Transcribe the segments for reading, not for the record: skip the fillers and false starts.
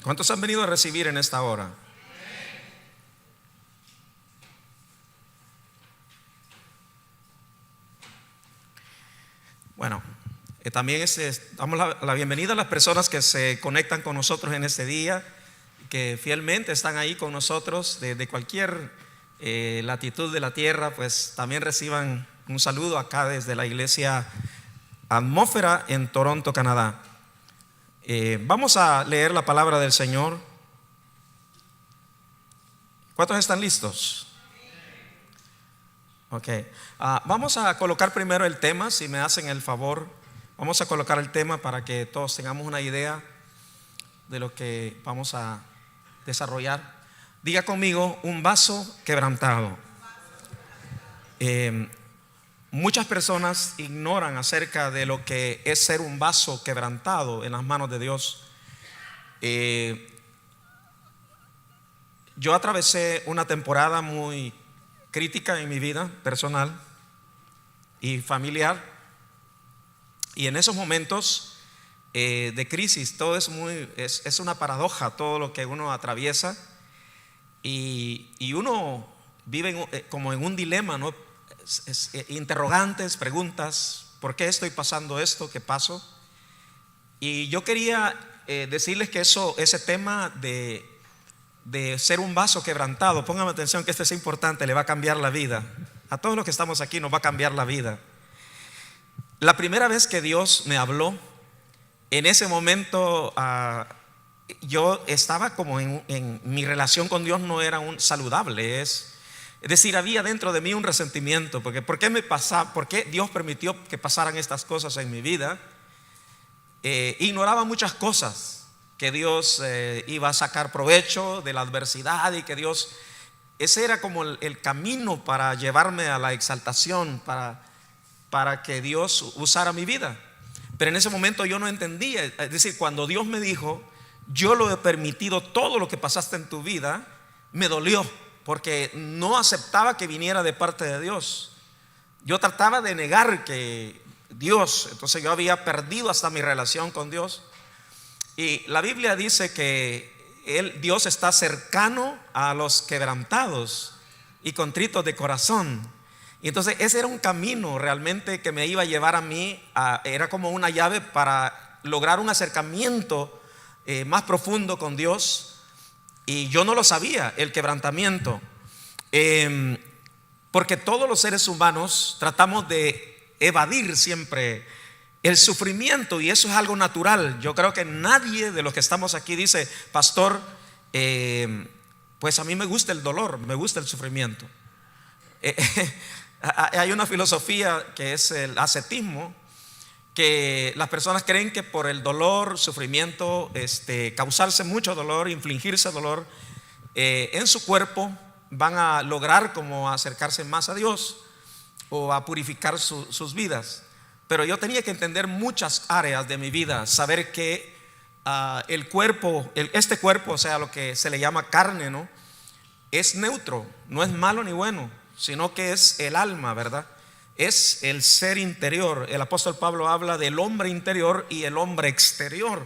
¿Cuántos han venido a recibir en esta hora? Bueno, también damos la bienvenida a las personas que se conectan con nosotros en este día, que fielmente están ahí con nosotros desde cualquier latitud de la tierra. Pues también reciban un saludo acá desde la iglesia Atmósfera en Toronto, Canadá. Vamos a leer la palabra del Señor. ¿Cuántos están listos? Ok, vamos a colocar primero el tema, si me hacen el favor. Vamos a colocar el tema para que todos tengamos una idea de lo que vamos a desarrollar. Diga conmigo: un vaso quebrantado. Muchas personas ignoran acerca de lo que es ser un vaso quebrantado en las manos de Dios. Yo atravesé una temporada muy crítica en mi vida personal y familiar, y en esos momentos de crisis todo es una paradoja, todo lo que uno atraviesa, y uno vive como en un dilema, ¿no? Interrogantes, preguntas: ¿por qué estoy pasando esto? ¿Qué pasó? Y yo quería decirles que ese tema de ser un vaso quebrantado, pónganme atención que esto es importante, le va a cambiar la vida. A todos los que estamos aquí nos va a cambiar la vida. La primera vez que Dios me habló, en ese momento yo estaba como en mi relación con Dios no era saludable. Es decir, había dentro de mí un resentimiento, porque ¿por qué Dios permitió que pasaran estas cosas en mi vida? Ignoraba muchas cosas, que Dios iba a sacar provecho de la adversidad, y que Dios, ese era como el camino para llevarme a la exaltación, para que Dios usara mi vida. Pero en ese momento yo no entendía. Es decir, cuando Dios me dijo: yo lo he permitido, todo lo que pasaste en tu vida, me dolió, porque no aceptaba que viniera de parte de Dios. Yo trataba de negar que Dios, entonces yo había perdido hasta mi relación con Dios. Y la Biblia dice que Dios está cercano a los quebrantados y contritos de corazón. Y entonces ese era un camino realmente que me iba a llevar a mí, era como una llave para lograr un acercamiento más profundo con Dios. Y yo no lo sabía, el quebrantamiento, porque todos los seres humanos tratamos de evadir siempre el sufrimiento, y eso es algo natural. Yo creo que nadie de los que estamos aquí dice: pastor, pues a mí me gusta el dolor, me gusta el sufrimiento. Hay una filosofía que es el ascetismo, que las personas creen que por el dolor, sufrimiento, causarse mucho dolor, infligirse dolor en su cuerpo, van a lograr como acercarse más a Dios o a purificar sus vidas. Pero yo tenía que entender muchas áreas de mi vida, saber que el cuerpo, este cuerpo, o sea, lo que se le llama carne, ¿no?, es neutro, no es malo ni bueno, sino que es el alma, ¿verdad? Es el ser interior. El apóstol Pablo habla del hombre interior y el hombre exterior.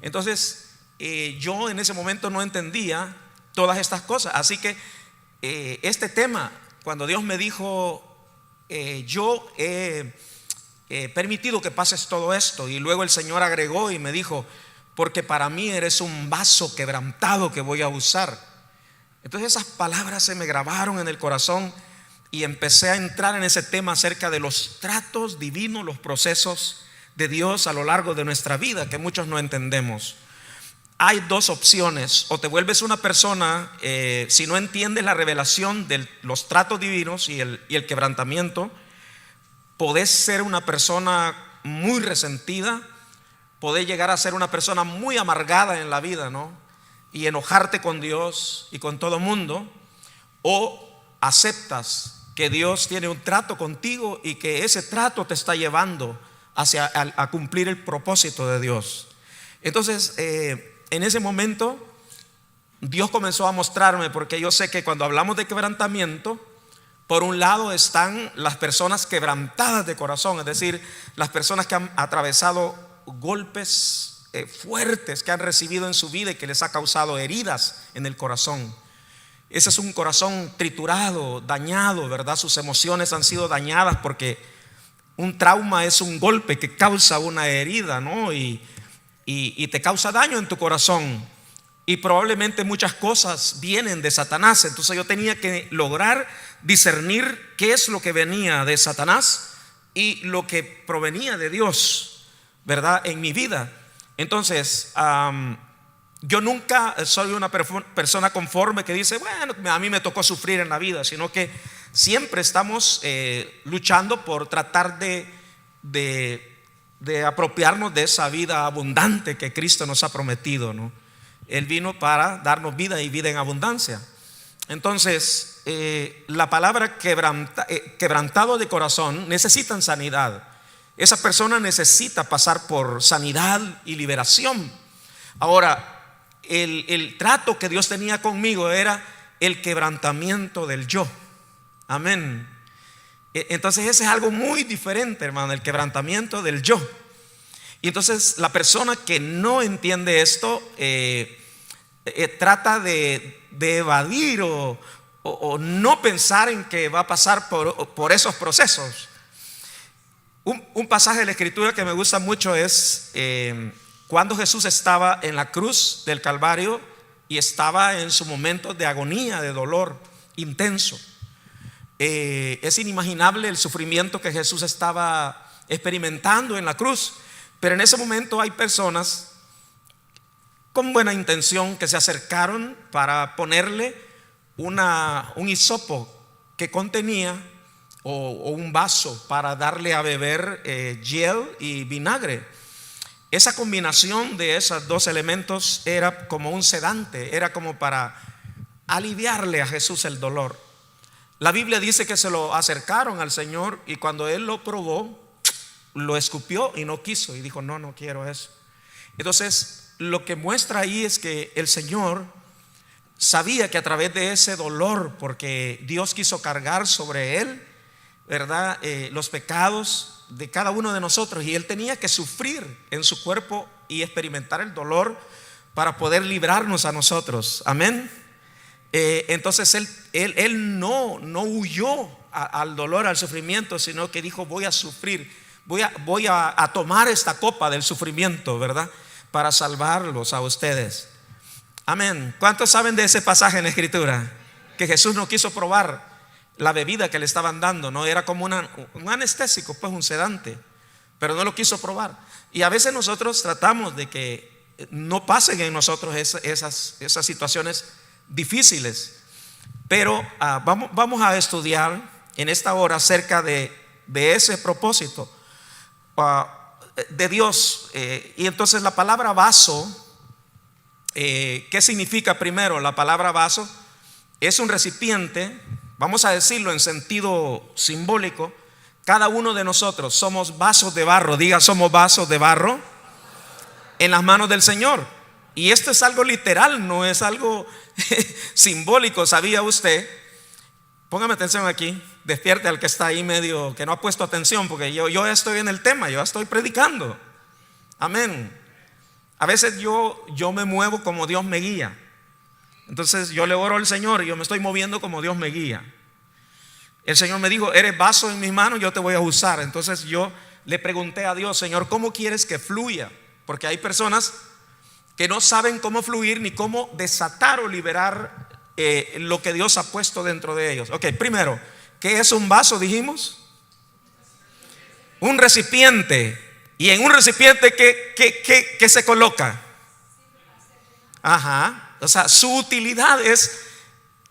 Entonces yo en ese momento no entendía todas estas cosas. Así que este tema, cuando Dios me dijo: yo he permitido que pases todo esto, y luego el Señor agregó y me dijo: porque para mí eres un vaso quebrantado que voy a usar. Entonces esas palabras se me grabaron en el corazón, y empecé a entrar en ese tema acerca de los tratos divinos, los procesos de Dios a lo largo de nuestra vida, que muchos no entendemos. Hay dos opciones: o te vuelves una persona, si no entiendes la revelación de los tratos divinos y el quebrantamiento, podés ser una persona muy resentida, podés llegar a ser una persona muy amargada en la vida, ¿no?, y enojarte con Dios y con todo mundo. O aceptas que Dios tiene un trato contigo y que ese trato te está llevando a cumplir el propósito de Dios. Entonces en ese momento Dios comenzó a mostrarme, porque yo sé que cuando hablamos de quebrantamiento, por un lado están las personas quebrantadas de corazón, es decir, las personas que han atravesado golpes fuertes que han recibido en su vida y que les ha causado heridas en el corazón. Ese es un corazón triturado, dañado, ¿verdad? Sus emociones han sido dañadas porque un trauma es un golpe que causa una herida, ¿no? Y te causa daño en tu corazón. Y probablemente muchas cosas vienen de Satanás. Entonces yo tenía que lograr discernir qué es lo que venía de Satanás y lo que provenía de Dios, ¿verdad? En mi vida. Entonces, yo nunca soy una persona conforme que dice, bueno, a mí me tocó sufrir en la vida, sino que siempre estamos luchando por tratar de apropiarnos de esa vida abundante que Cristo nos ha prometido, ¿no? Él vino para darnos vida y vida en abundancia. Entonces, la palabra quebrantado de corazón necesitan sanidad. Esa persona necesita pasar por sanidad y liberación. Ahora, el trato que Dios tenía conmigo era el quebrantamiento del yo. Amén. Entonces ese es algo muy diferente, hermano, el quebrantamiento del yo. Y entonces la persona que no entiende esto trata de evadir o no pensar en que va a pasar por esos procesos. Un pasaje de la Escritura que me gusta mucho es cuando Jesús estaba en la cruz del Calvario y estaba en su momento de agonía, de dolor intenso. Es inimaginable el sufrimiento que Jesús estaba experimentando en la cruz. Pero en ese momento hay personas con buena intención que se acercaron para ponerle un hisopo que contenía o un vaso para darle a beber hiel y vinagre. Esa combinación de esos dos elementos era como un sedante, era como para aliviarle a Jesús el dolor. La Biblia dice que se lo acercaron al Señor y cuando Él lo probó, lo escupió y no quiso y dijo, no quiero eso. Entonces, lo que muestra ahí es que el Señor sabía que a través de ese dolor, porque Dios quiso cargar sobre Él, ¿verdad? Los pecados de cada uno de nosotros, y Él tenía que sufrir en su cuerpo y experimentar el dolor para poder librarnos a nosotros. Amén. Entonces él no huyó al dolor, al sufrimiento, sino que dijo, voy a sufrir, voy a tomar esta copa del sufrimiento, ¿verdad? Para salvarlos a ustedes. Amén. ¿Cuántos saben de ese pasaje en la Escritura? Que Jesús no quiso probar la bebida que le estaban dando, no era como un anestésico, pues un sedante, pero no lo quiso probar. Y a veces nosotros tratamos de que no pasen en nosotros esas situaciones difíciles. Pero vamos a estudiar en esta hora acerca de ese propósito de Dios. Y entonces la palabra vaso, ¿qué significa primero? La palabra vaso es un recipiente, vamos a decirlo en sentido simbólico. Cada uno de nosotros somos vasos de barro. Diga, somos vasos de barro en las manos del Señor. Y esto es algo literal, no es algo simbólico. ¿Sabía usted? Póngame atención aquí, despierte al que está ahí medio que no ha puesto atención, porque yo estoy en el tema, yo estoy predicando. Amén. A veces yo me muevo como Dios me guía. Entonces yo le oro al Señor y yo me estoy moviendo como Dios me guía. El Señor me dijo, eres vaso en mis manos, yo te voy a usar. Entonces yo le pregunté a Dios, Señor, ¿cómo quieres que fluya? Porque hay personas que no saben cómo fluir ni cómo desatar o liberar lo que Dios ha puesto dentro de ellos. Ok, primero, ¿qué es un vaso? Dijimos un recipiente. Y en un recipiente ¿qué se coloca? Ajá. O sea, su utilidad es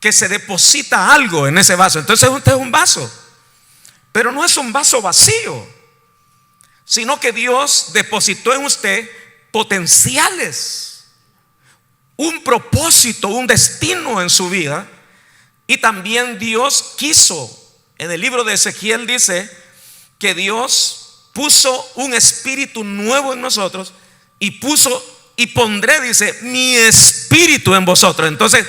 que se deposita algo en ese vaso. Entonces usted es un vaso, pero no es un vaso vacío, sino que Dios depositó en usted potenciales, un propósito, un destino en su vida. Y también Dios quiso, en el libro de Ezequiel dice que Dios puso un espíritu nuevo en nosotros y pondré, dice, mi espíritu en vosotros. Entonces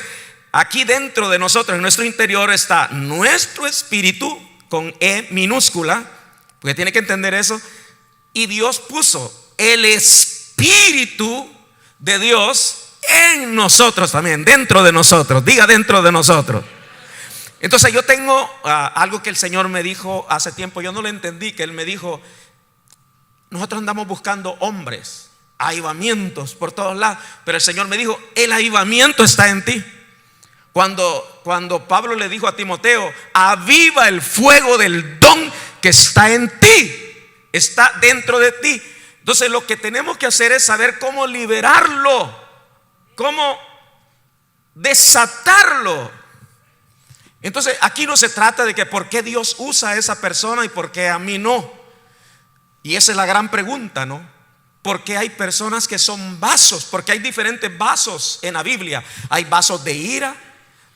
aquí dentro de nosotros, en nuestro interior, está nuestro espíritu con E minúscula, porque tiene que entender eso. Y Dios puso el espíritu Espíritu de Dios en nosotros también, dentro de nosotros. Diga, dentro de nosotros. Entonces yo tengo algo que el Señor me dijo hace tiempo. Yo no lo entendí, que Él me dijo: nosotros andamos buscando hombres, avivamientos por todos lados, pero el Señor me dijo: el avivamiento está en ti. Cuando Pablo le dijo a Timoteo: aviva el fuego del don que está en ti, está dentro de ti. Entonces lo que tenemos que hacer es saber cómo liberarlo, cómo desatarlo. Entonces aquí no se trata de que por qué Dios usa a esa persona y por qué a mí no. Y esa es la gran pregunta, ¿no? Porque hay personas que son vasos, porque hay diferentes vasos en la Biblia. Hay vasos de ira,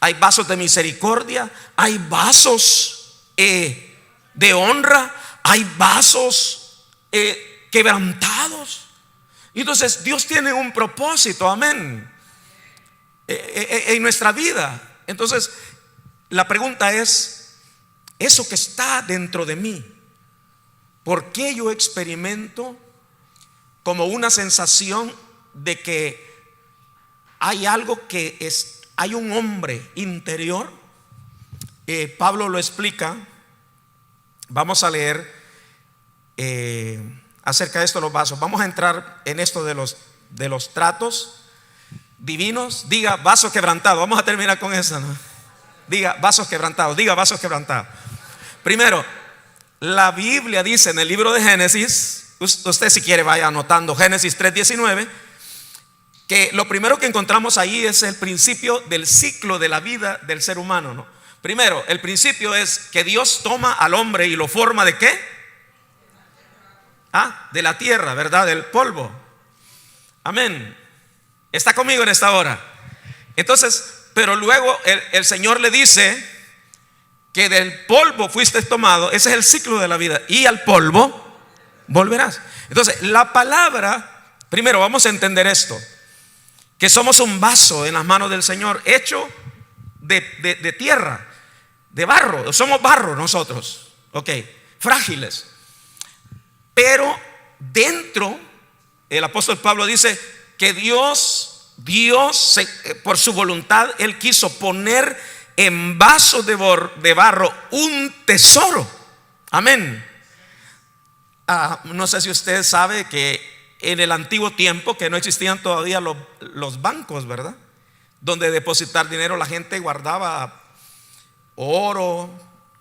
hay vasos de misericordia, hay vasos de honra, hay vasos quebrantados. Entonces Dios tiene un propósito, amén, en nuestra vida. Entonces la pregunta es: eso que está dentro de mí, ¿por qué yo experimento como una sensación de que hay algo que es, hay un hombre interior? Pablo lo explica. Vamos a leer acerca de esto, los vasos. Vamos a entrar en esto de los tratos divinos. Diga, vaso quebrantado. Vamos a terminar con eso, ¿no? Diga, vasos quebrantados. Diga, vasos quebrantados. Primero, la Biblia dice en el libro de Génesis, usted si quiere vaya anotando, Génesis 3:19, que lo primero que encontramos ahí es el principio del ciclo de la vida del ser humano, ¿no? Primero, el principio es que Dios toma al hombre y lo forma ¿de qué? De la tierra, ¿verdad? Del polvo. Amén. ¿Está conmigo en esta hora? Entonces, pero luego el Señor le dice que del polvo fuiste tomado. Ese es el ciclo de la vida. Y al polvo volverás. Entonces la palabra, primero vamos a entender esto, que somos un vaso en las manos del Señor, hecho de tierra, de barro. Somos barro nosotros, ok, frágiles. Pero dentro, el apóstol Pablo dice que Dios por su voluntad, Él quiso poner en vasos de barro un tesoro. Amén. No sé si usted sabe que en el antiguo tiempo, que no existían todavía los bancos, ¿verdad? Donde depositar dinero, la gente guardaba oro,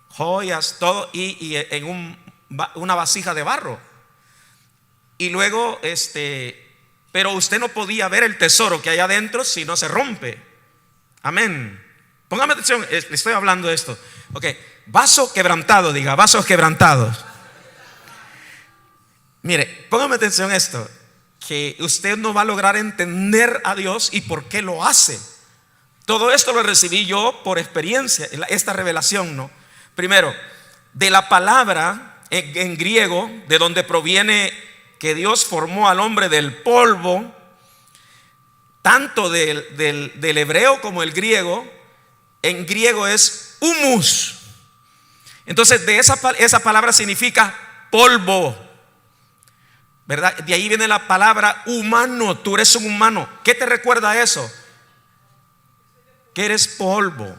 joyas, todo, y en una vasija de barro. Y luego pero usted no podía ver el tesoro que hay adentro si no se rompe. Amén. Póngame atención, le estoy hablando de esto. Ok, vaso quebrantado, diga, vasos quebrantados. Mire, póngame atención a esto, que usted no va a lograr entender a Dios y por qué lo hace. Todo esto lo recibí yo por experiencia, esta revelación, ¿no? Primero, de la palabra en griego, de donde proviene que Dios formó al hombre del polvo, tanto del hebreo como el griego. En griego es humus. Entonces de esa palabra significa polvo, ¿verdad? De ahí viene la palabra humano. Tú eres un humano. ¿Qué te recuerda a eso? Que eres polvo.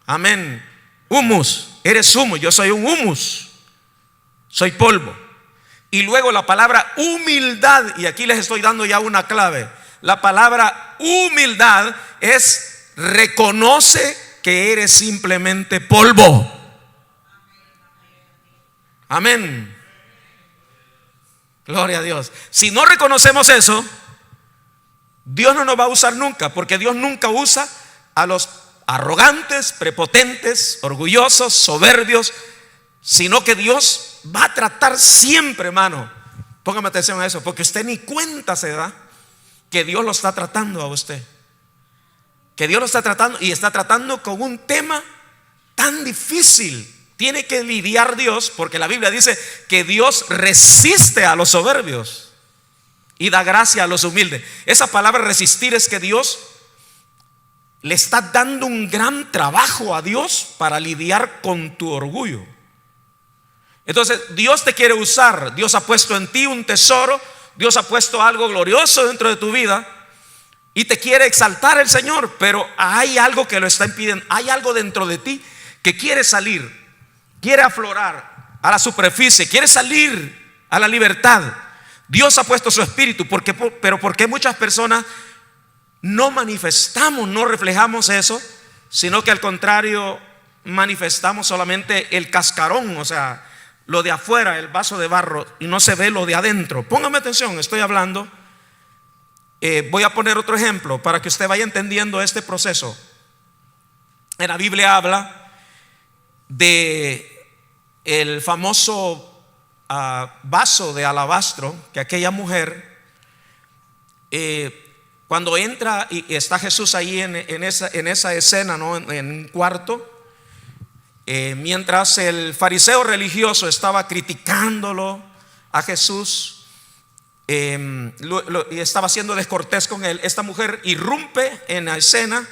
Amén. Humus, eres humus. Yo soy un humus, soy polvo. Y luego la palabra humildad, y aquí les estoy dando ya una clave. La palabra humildad es: reconoce que eres simplemente polvo. Amén. Gloria a Dios. Si no reconocemos eso, Dios no nos va a usar nunca, porque Dios nunca usa a los arrogantes, prepotentes, orgullosos, soberbios, sino que Dios va a tratar siempre, hermano. Póngame atención a eso, porque usted ni cuenta se da que Dios lo está tratando a usted, que Dios lo está tratando, y está tratando con un tema tan difícil. Tiene que lidiar Dios, porque la Biblia dice que Dios resiste a los soberbios y da gracia a los humildes. Esa palabra resistir es que Dios le está dando un gran trabajo a Dios para lidiar con tu orgullo. Entonces Dios te quiere usar. Dios ha puesto en ti un tesoro. Dios ha puesto algo glorioso dentro de tu vida y te quiere exaltar el Señor, pero hay algo que lo está impidiendo. Hay algo dentro de ti que quiere salir, quiere aflorar a la superficie, quiere salir a la libertad. Dios ha puesto su espíritu, pero ¿por qué muchas personas no manifestamos, no reflejamos eso, sino que al contrario manifestamos solamente el cascarón, o sea, lo de afuera, el vaso de barro, y no se ve lo de adentro? Póngame atención, estoy hablando. Voy a poner otro ejemplo para que usted vaya entendiendo este proceso. En la Biblia habla de el famoso vaso de alabastro que aquella mujer, cuando entra y está Jesús ahí en esa escena, ¿no? En un cuarto, mientras el fariseo religioso estaba criticándolo a Jesús, y estaba siendo descortés con él, esta mujer irrumpe en la escena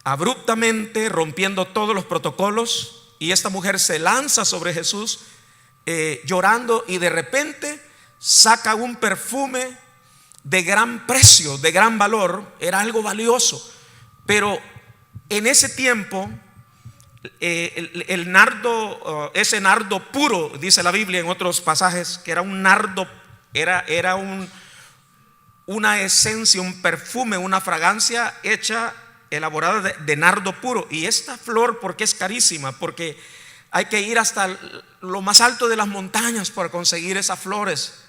abruptamente, rompiendo todos los protocolos, y esta mujer se lanza sobre Jesús llorando, y de repente saca un perfume de gran precio, de gran valor. Era algo valioso, pero en ese tiempo el nardo, ese nardo puro, dice la Biblia en otros pasajes, que era un nardo, era una esencia, un perfume, una fragancia hecha, elaborada de nardo puro. Y esta flor, ¿por qué es carísima? Porque hay que ir hasta lo más alto de las montañas para conseguir esas flores,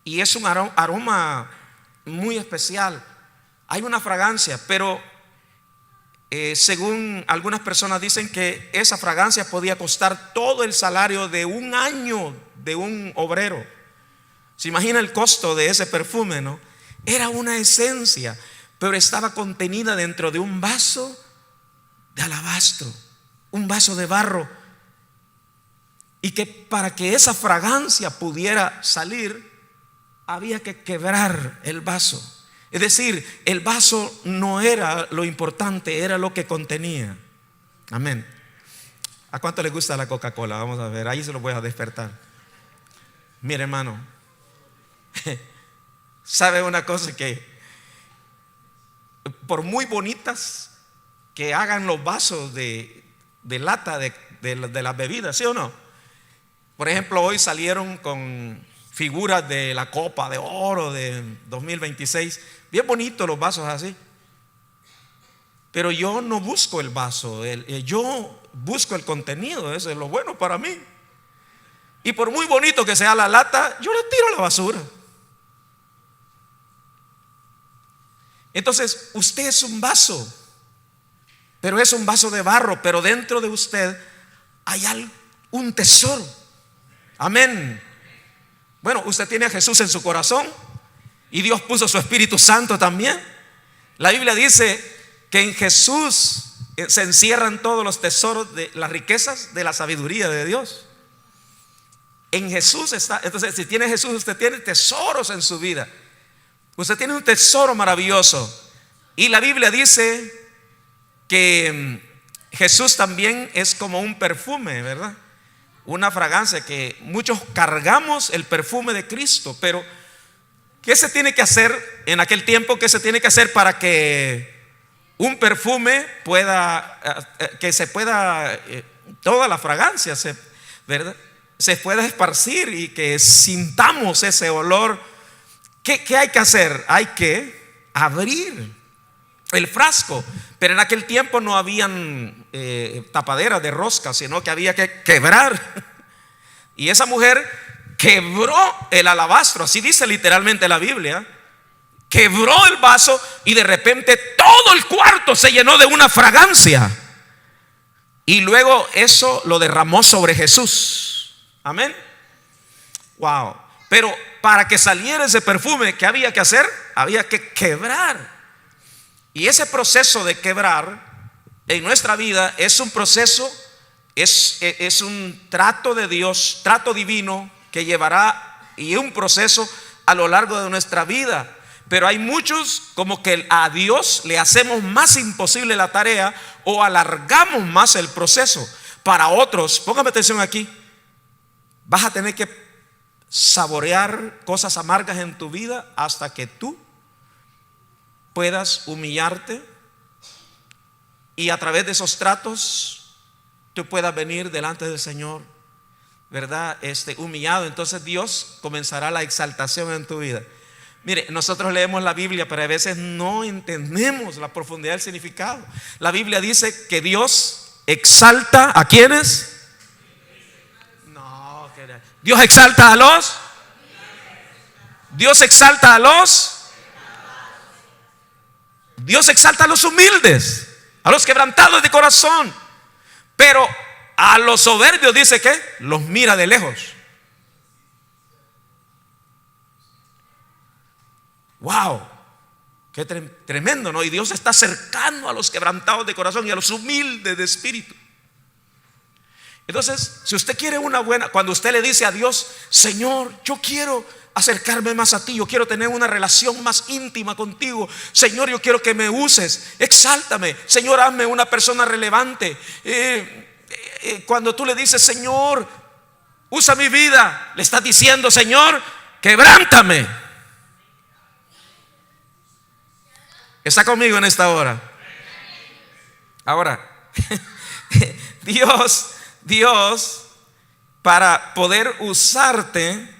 y es un aroma muy especial. Hay una fragancia, pero según algunas personas dicen que esa fragancia podía costar todo el salario de un año de un obrero. Se imagina el costo de ese perfume, ¿no? Era una esencia, pero estaba contenida dentro de un vaso de alabastro, un vaso de barro, y que para que esa fragancia pudiera salir había que quebrar el vaso. Es decir, el vaso no era lo importante, era lo que contenía. Amén. ¿A cuánto le gusta la Coca-Cola? Vamos a ver, ahí se lo voy a despertar. Mire, hermano, ¿sabe una cosa? Que por muy bonitas que hagan los vasos de lata de las bebidas, ¿sí o no? Por ejemplo, hoy salieron con figuras de la Copa de Oro de 2026. Bien bonitos los vasos así. Pero yo no busco el vaso, yo busco el contenido. Eso es lo bueno para mí. Y por muy bonito que sea la lata, yo lo tiro a la basura. Entonces, usted es un vaso, pero es un vaso de barro, pero dentro de usted hay un tesoro. Amén. Bueno, usted tiene a Jesús en su corazón y Dios puso su Espíritu Santo también. La Biblia dice que en Jesús se encierran todos los tesoros de las riquezas de la sabiduría de Dios. En Jesús está. Entonces, si tiene Jesús, usted tiene tesoros en su vida. Usted tiene un tesoro maravilloso. Y la Biblia dice que Jesús también es como un perfume, ¿verdad? Una fragancia, que muchos cargamos el perfume de Cristo. Pero ¿qué se tiene que hacer en aquel tiempo? ¿Qué se tiene que hacer para que un perfume pueda, que se pueda, toda la fragancia, ¿verdad?, se pueda esparcir y que sintamos ese olor? ¿Qué hay que hacer? Hay que abrir el frasco. Pero en aquel tiempo no habían tapaderas de rosca, sino que había que quebrar. Y esa mujer quebró el alabastro, así dice literalmente la Biblia. Quebró el vaso y de repente todo el cuarto se llenó de una fragancia. Y luego eso lo derramó sobre Jesús. Amén. Wow. Pero para que saliera ese perfume, ¿qué había que hacer? Había que quebrar. Y ese proceso de quebrar en nuestra vida es un proceso, es un trato de Dios, trato divino que llevará, y un proceso a lo largo de nuestra vida. Pero hay muchos como que a Dios le hacemos más imposible la tarea o alargamos más el proceso. Para otros, póngame atención aquí, vas a tener que saborear cosas amargas en tu vida hasta que tú puedas humillarte y a través de esos tratos tú puedas venir delante del Señor, ¿verdad? Humillado. Entonces Dios comenzará la exaltación en tu vida. Mire, nosotros leemos la Biblia, pero a veces no entendemos la profundidad del significado. La Biblia dice que Dios exalta ¿a quiénes? No, Dios exalta a los. Dios exalta a los. Dios exalta a los humildes, a los quebrantados de corazón. Pero a los soberbios dice que los mira de lejos. Wow, qué tremendo, ¿no? Y Dios está cercano a los quebrantados de corazón y a los humildes de espíritu. Entonces, si usted quiere una buena, cuando usted le dice a Dios: Señor, yo quiero acercarme más a ti, yo quiero tener una relación más íntima contigo, Señor, yo quiero que me uses, exáltame, Señor, hazme una persona relevante. Cuando tú le dices: Señor, usa mi vida, le estás diciendo: Señor, quebrántame. ¿Está conmigo en esta hora? Ahora, Dios, para poder usarte,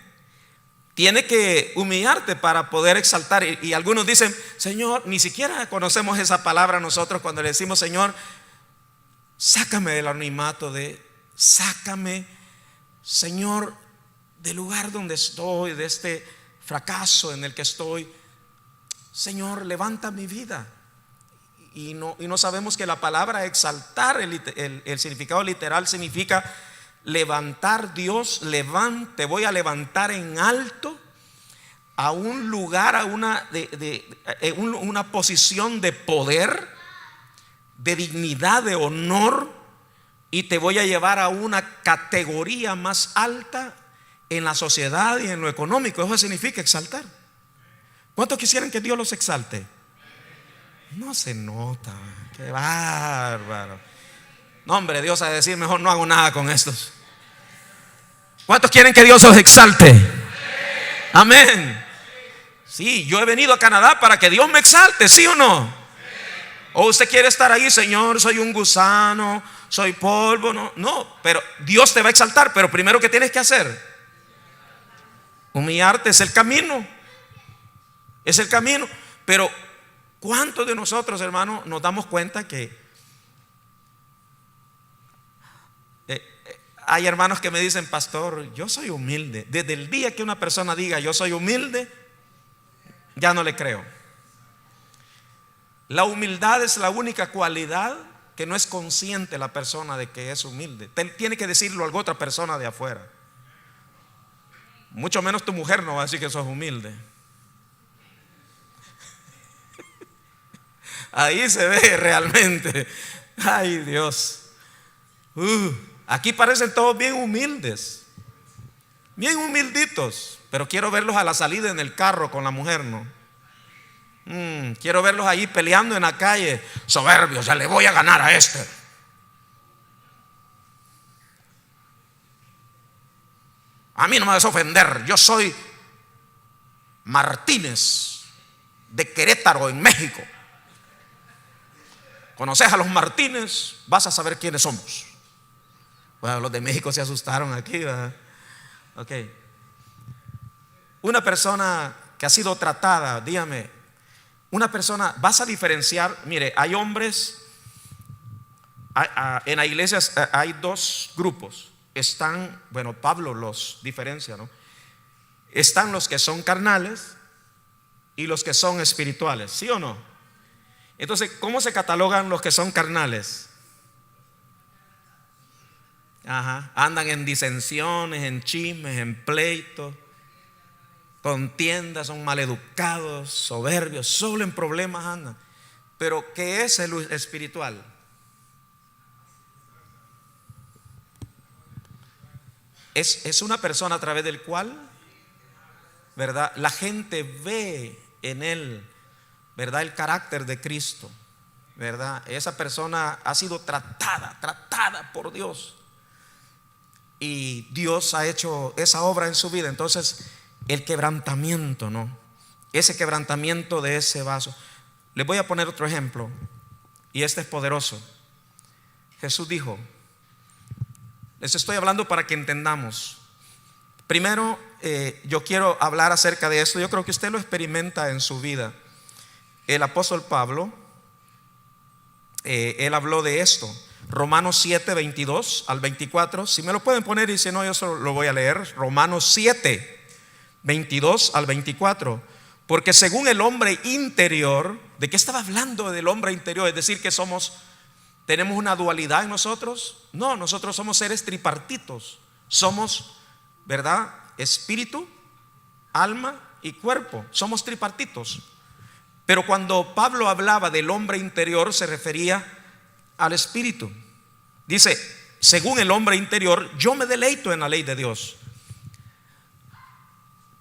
tiene que humillarte para poder exaltar. Y algunos dicen: Señor, ni siquiera conocemos esa palabra nosotros cuando le decimos: Señor, sácame del anonimato, sácame, Señor, del lugar donde estoy, de este fracaso en el que estoy. Señor, levanta mi vida. Y no sabemos que la palabra exaltar, el significado literal significa levantar. Dios, te voy a levantar en alto a un lugar, a una posición de poder, de dignidad, de honor, y te voy a llevar a una categoría más alta en la sociedad y en lo económico. Eso significa exaltar. ¿Cuántos quisieran que Dios los exalte? No se nota. Qué bárbaro. No, hombre, Dios ha de decir: mejor no hago nada con estos. ¿Cuántos quieren que Dios los exalte? Amén. Sí, yo he venido a Canadá para que Dios me exalte, ¿sí o no? O usted quiere estar ahí: Señor, soy un gusano, soy polvo. No, pero Dios te va a exaltar. Pero primero, ¿qué tienes que hacer? Humillarte. Es el camino. Es el camino. Pero ¿cuántos de nosotros, hermanos, nos damos cuenta que hay hermanos que me dicen: pastor, yo soy humilde? Desde el día que una persona diga: yo soy humilde, ya no le creo. La humildad es la única cualidad que no es consciente la persona de que es humilde. Tiene que decirlo a alguna otra persona de afuera. Mucho menos tu mujer no va a decir que sos humilde. Ahí se ve realmente. Ay, Dios. Aquí parecen todos bien humildes, bien humilditos, pero quiero verlos a la salida en el carro con la mujer, ¿no? Quiero verlos ahí peleando en la calle. Soberbios, ya le voy a ganar a este. A mí no me vas a ofender. Yo soy Martínez de Querétaro, en México. ¿Conoces a los Martínez? Vas a saber quiénes somos. Bueno, los de México se asustaron aquí, ¿verdad? Ok. Una persona que ha sido tratada, dígame, una persona, vas a diferenciar. Mire, hay hombres, en las iglesias hay dos grupos. Están, bueno, Pablo los diferencia, ¿no? Están los que son carnales y los que son espirituales, ¿sí o no? Entonces, ¿cómo se catalogan los que son carnales? Andan en disensiones, en chismes, en pleitos, contiendas, son maleducados, soberbios, solo en problemas andan. Pero ¿qué es el espiritual? Es una persona a través del cual, ¿verdad?, la gente ve en él, ¿verdad?, el carácter de Cristo, ¿verdad? Esa persona ha sido tratada por Dios. y Dios ha hecho esa obra en su vida. Entonces el quebrantamiento, ¿no? Ese quebrantamiento de ese vaso. Les voy a poner otro ejemplo, y este es poderoso. Jesús dijo, les estoy hablando para que entendamos. Primero, yo quiero hablar acerca de esto. Yo creo que usted lo experimenta en su vida. El apóstol Pablo, él habló de esto. Romanos 7, 22 al 24. Si me lo pueden poner, y si no, yo solo lo voy a leer. Romanos 7, 22 al 24. Porque según el hombre interior, ¿de qué estaba hablando del hombre interior? Es decir, que tenemos una dualidad en nosotros. No, nosotros somos seres tripartitos. Somos, ¿verdad?, espíritu, alma y cuerpo. Somos tripartitos. Pero cuando Pablo hablaba del hombre interior, se refería al espíritu. Dice, según el hombre interior, yo me deleito en la ley de Dios.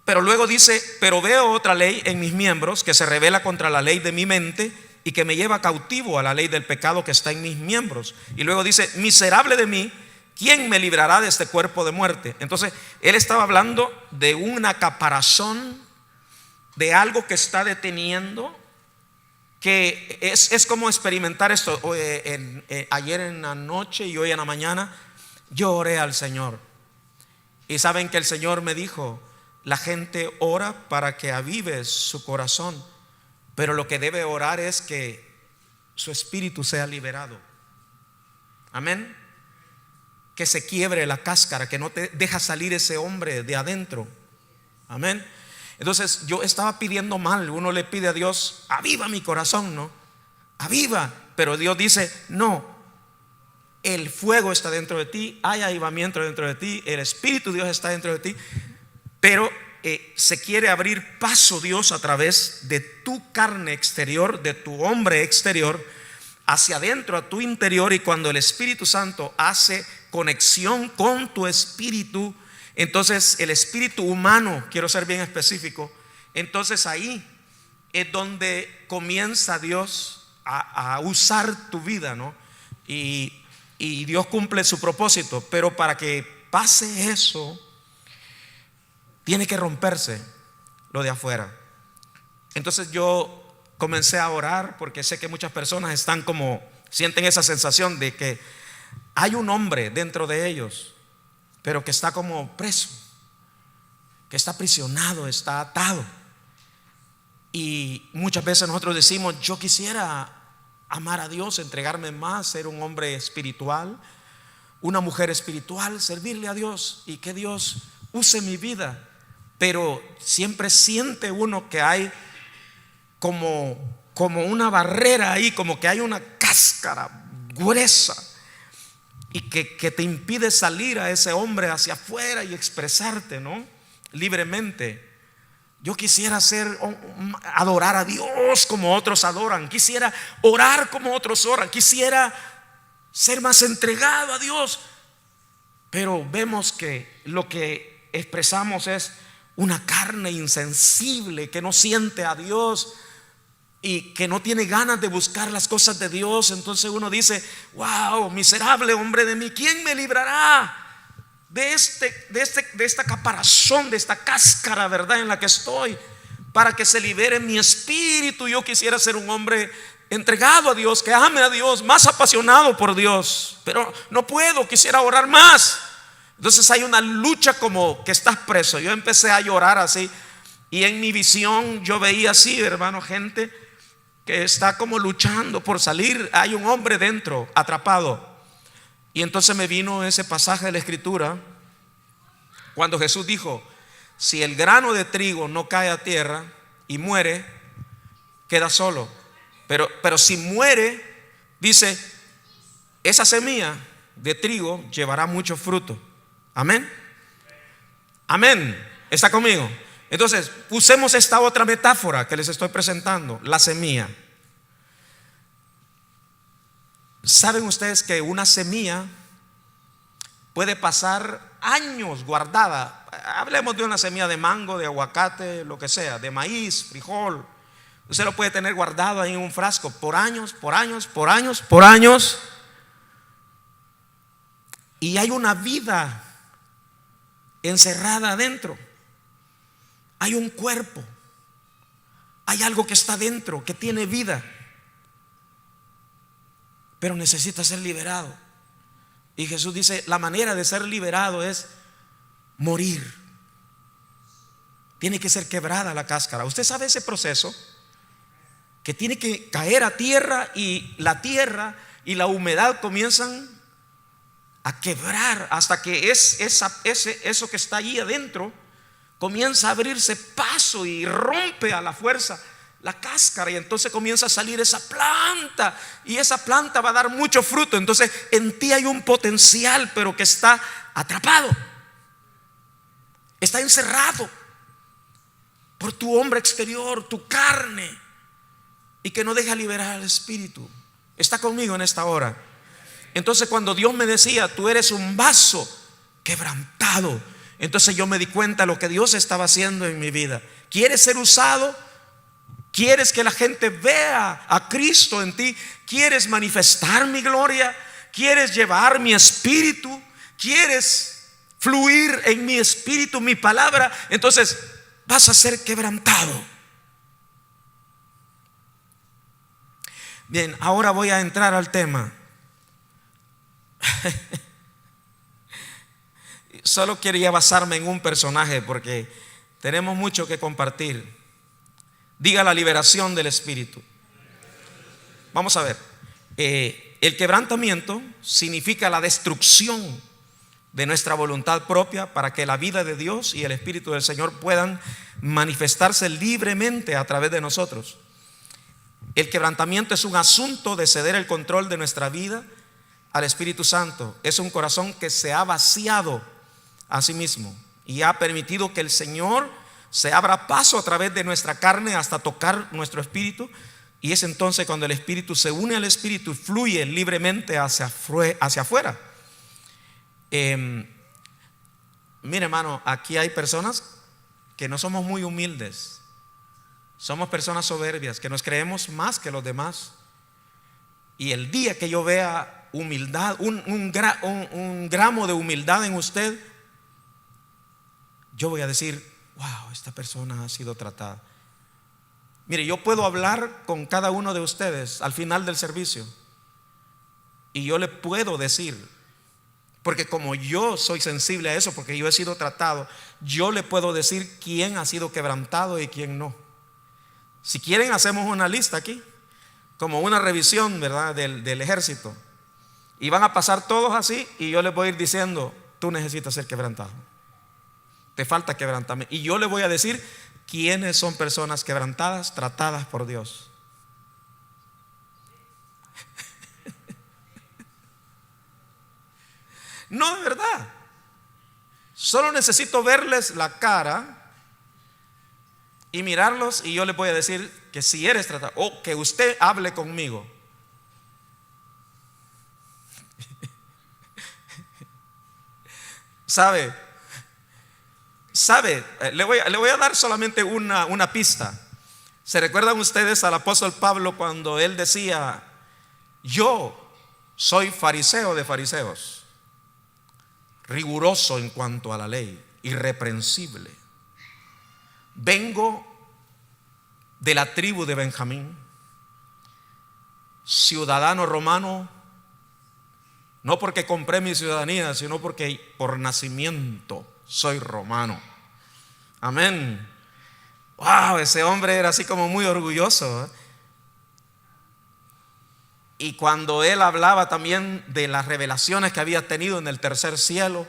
Pero luego dice, pero veo otra ley en mis miembros que se revela contra la ley de mi mente y que me lleva cautivo a la ley del pecado que está en mis miembros. Y luego dice, miserable de mí, ¿quién me librará de este cuerpo de muerte? Entonces él estaba hablando de una caparazón, de algo que está deteniendo, que es como experimentar esto. Ayer en la noche y hoy en la mañana yo oré al Señor, y saben que el Señor me dijo, la gente ora para que avive su corazón, pero lo que debe orar es que su espíritu sea liberado. Amén. Que se quiebre la cáscara, que no te deja salir ese hombre de adentro. Amén. Entonces yo estaba pidiendo mal. Uno le pide a Dios, aviva mi corazón, ¿no? Aviva. Pero Dios dice, no, el fuego está dentro de ti, hay avivamiento dentro de ti, el Espíritu de Dios está dentro de ti. Pero se quiere abrir paso Dios a través de tu carne exterior, de tu hombre exterior, hacia adentro, a tu interior. Y cuando el Espíritu Santo hace conexión con tu espíritu, entonces el espíritu humano, quiero ser bien específico, entonces ahí es donde comienza Dios a usar tu vida, ¿no? Y Dios cumple su propósito. Pero para que pase eso, tiene que romperse lo de afuera. Entonces yo comencé a orar, porque sé que muchas personas sienten esa sensación de que hay un hombre dentro de ellos, pero que está como preso, que está aprisionado, está atado. Y muchas veces nosotros decimos, yo quisiera amar a Dios, entregarme más, ser un hombre espiritual, una mujer espiritual, servirle a Dios y que Dios use mi vida. Pero siempre siente uno que hay como una barrera ahí, como que hay una cáscara gruesa, y que te impide salir a ese hombre hacia afuera y expresarte, ¿no?, libremente. Yo quisiera adorar a Dios como otros adoran, quisiera orar como otros oran, quisiera ser más entregado a Dios. Pero vemos que lo que expresamos es una carne insensible que no siente a Dios y que no tiene ganas de buscar las cosas de Dios. Entonces uno dice, wow, miserable hombre de mí, ¿quién me librará de esta caparazón, de esta cáscara, verdad, en la que estoy, para que se libere mi espíritu? Yo quisiera ser un hombre entregado a Dios, que ame a Dios, más apasionado por Dios, pero no puedo, quisiera orar más. Entonces hay una lucha, como que estás preso. Yo empecé a llorar así, y en mi visión yo veía así, hermano, gente que está como luchando por salir. Hay un hombre dentro, atrapado. Y entonces me vino ese pasaje de la Escritura, cuando Jesús dijo, si el grano de trigo no cae a tierra y muere, queda solo. Pero si muere, dice, esa semilla de trigo llevará mucho fruto. Amén. Amén. ¿Está conmigo? Entonces usemos esta otra metáfora que les estoy presentando, la semilla. ¿Saben ustedes que una semilla puede pasar años guardada? Hablemos de una semilla de mango, de aguacate, lo que sea, de maíz, frijol. Usted lo puede tener guardado ahí en un frasco por años, por años, por años, por años. Y hay una vida encerrada adentro. Hay un cuerpo, hay algo que está dentro, que tiene vida, pero necesita ser liberado. Y Jesús dice, la manera de ser liberado es morir. Tiene que ser quebrada la cáscara. Usted sabe ese proceso, que tiene que caer a tierra, y la tierra y la humedad comienzan a quebrar hasta que eso que está allí adentro comienza a abrirse paso y rompe a la fuerza la cáscara, y entonces comienza a salir esa planta, y esa planta va a dar mucho fruto. Entonces en ti hay un potencial, pero que está atrapado, está encerrado por tu hombre exterior, tu carne, y que no deja liberar al espíritu. Está conmigo en esta hora. Entonces cuando Dios me decía, tú eres un vaso quebrantado, entonces yo me di cuenta de lo que Dios estaba haciendo en mi vida. ¿Quieres ser usado? ¿Quieres que la gente vea a Cristo en ti? ¿Quieres manifestar mi gloria? ¿Quieres llevar mi espíritu? ¿Quieres fluir en mi espíritu, mi palabra? Entonces vas a ser quebrantado. Bien, ahora voy a entrar al tema. Solo quería basarme en un personaje porque tenemos mucho que compartir. Diga la liberación del espíritu. Vamos a ver. El quebrantamiento significa la destrucción de nuestra voluntad propia para que la vida de Dios y el Espíritu del Señor puedan manifestarse libremente a través de nosotros. El quebrantamiento es un asunto de ceder el control de nuestra vida al Espíritu Santo. Es un corazón que se ha vaciado a sí mismo y ha permitido que el Señor se abra paso a través de nuestra carne hasta tocar nuestro espíritu. Y es entonces cuando el espíritu se une al espíritu y fluye libremente hacia afuera. Mire, hermano, aquí hay personas que no somos muy humildes. Somos personas soberbias, que nos creemos más que los demás. Y el día que yo vea humildad, un gramo de humildad en usted, yo voy a decir, wow, esta persona ha sido tratada. Mire, yo puedo hablar con cada uno de ustedes al final del servicio, y yo le puedo decir, porque como yo soy sensible a eso, porque yo he sido tratado, yo le puedo decir quién ha sido quebrantado y quién no. Si quieren, hacemos una lista aquí, como una revisión, ¿verdad?, del ejército, y van a pasar todos así, y yo les voy a ir diciendo, tú necesitas ser quebrantado, te falta quebrantamiento. Y yo le voy a decir quiénes son personas quebrantadas, tratadas por Dios. No, de verdad. Solo necesito verles la cara y mirarlos, y yo le voy a decir que si eres tratado, o que usted hable conmigo. ¿Sabe? Le voy a dar solamente una pista. ¿Se recuerdan ustedes al apóstol Pablo cuando él decía, yo soy fariseo de fariseos, riguroso en cuanto a la ley, irreprensible, vengo de la tribu de Benjamín, ciudadano romano, no porque compré mi ciudadanía, sino porque por nacimiento soy romano? Amén. Wow, ese hombre era así como muy orgulloso, ¿eh? Y cuando él hablaba también de las revelaciones que había tenido en el tercer cielo,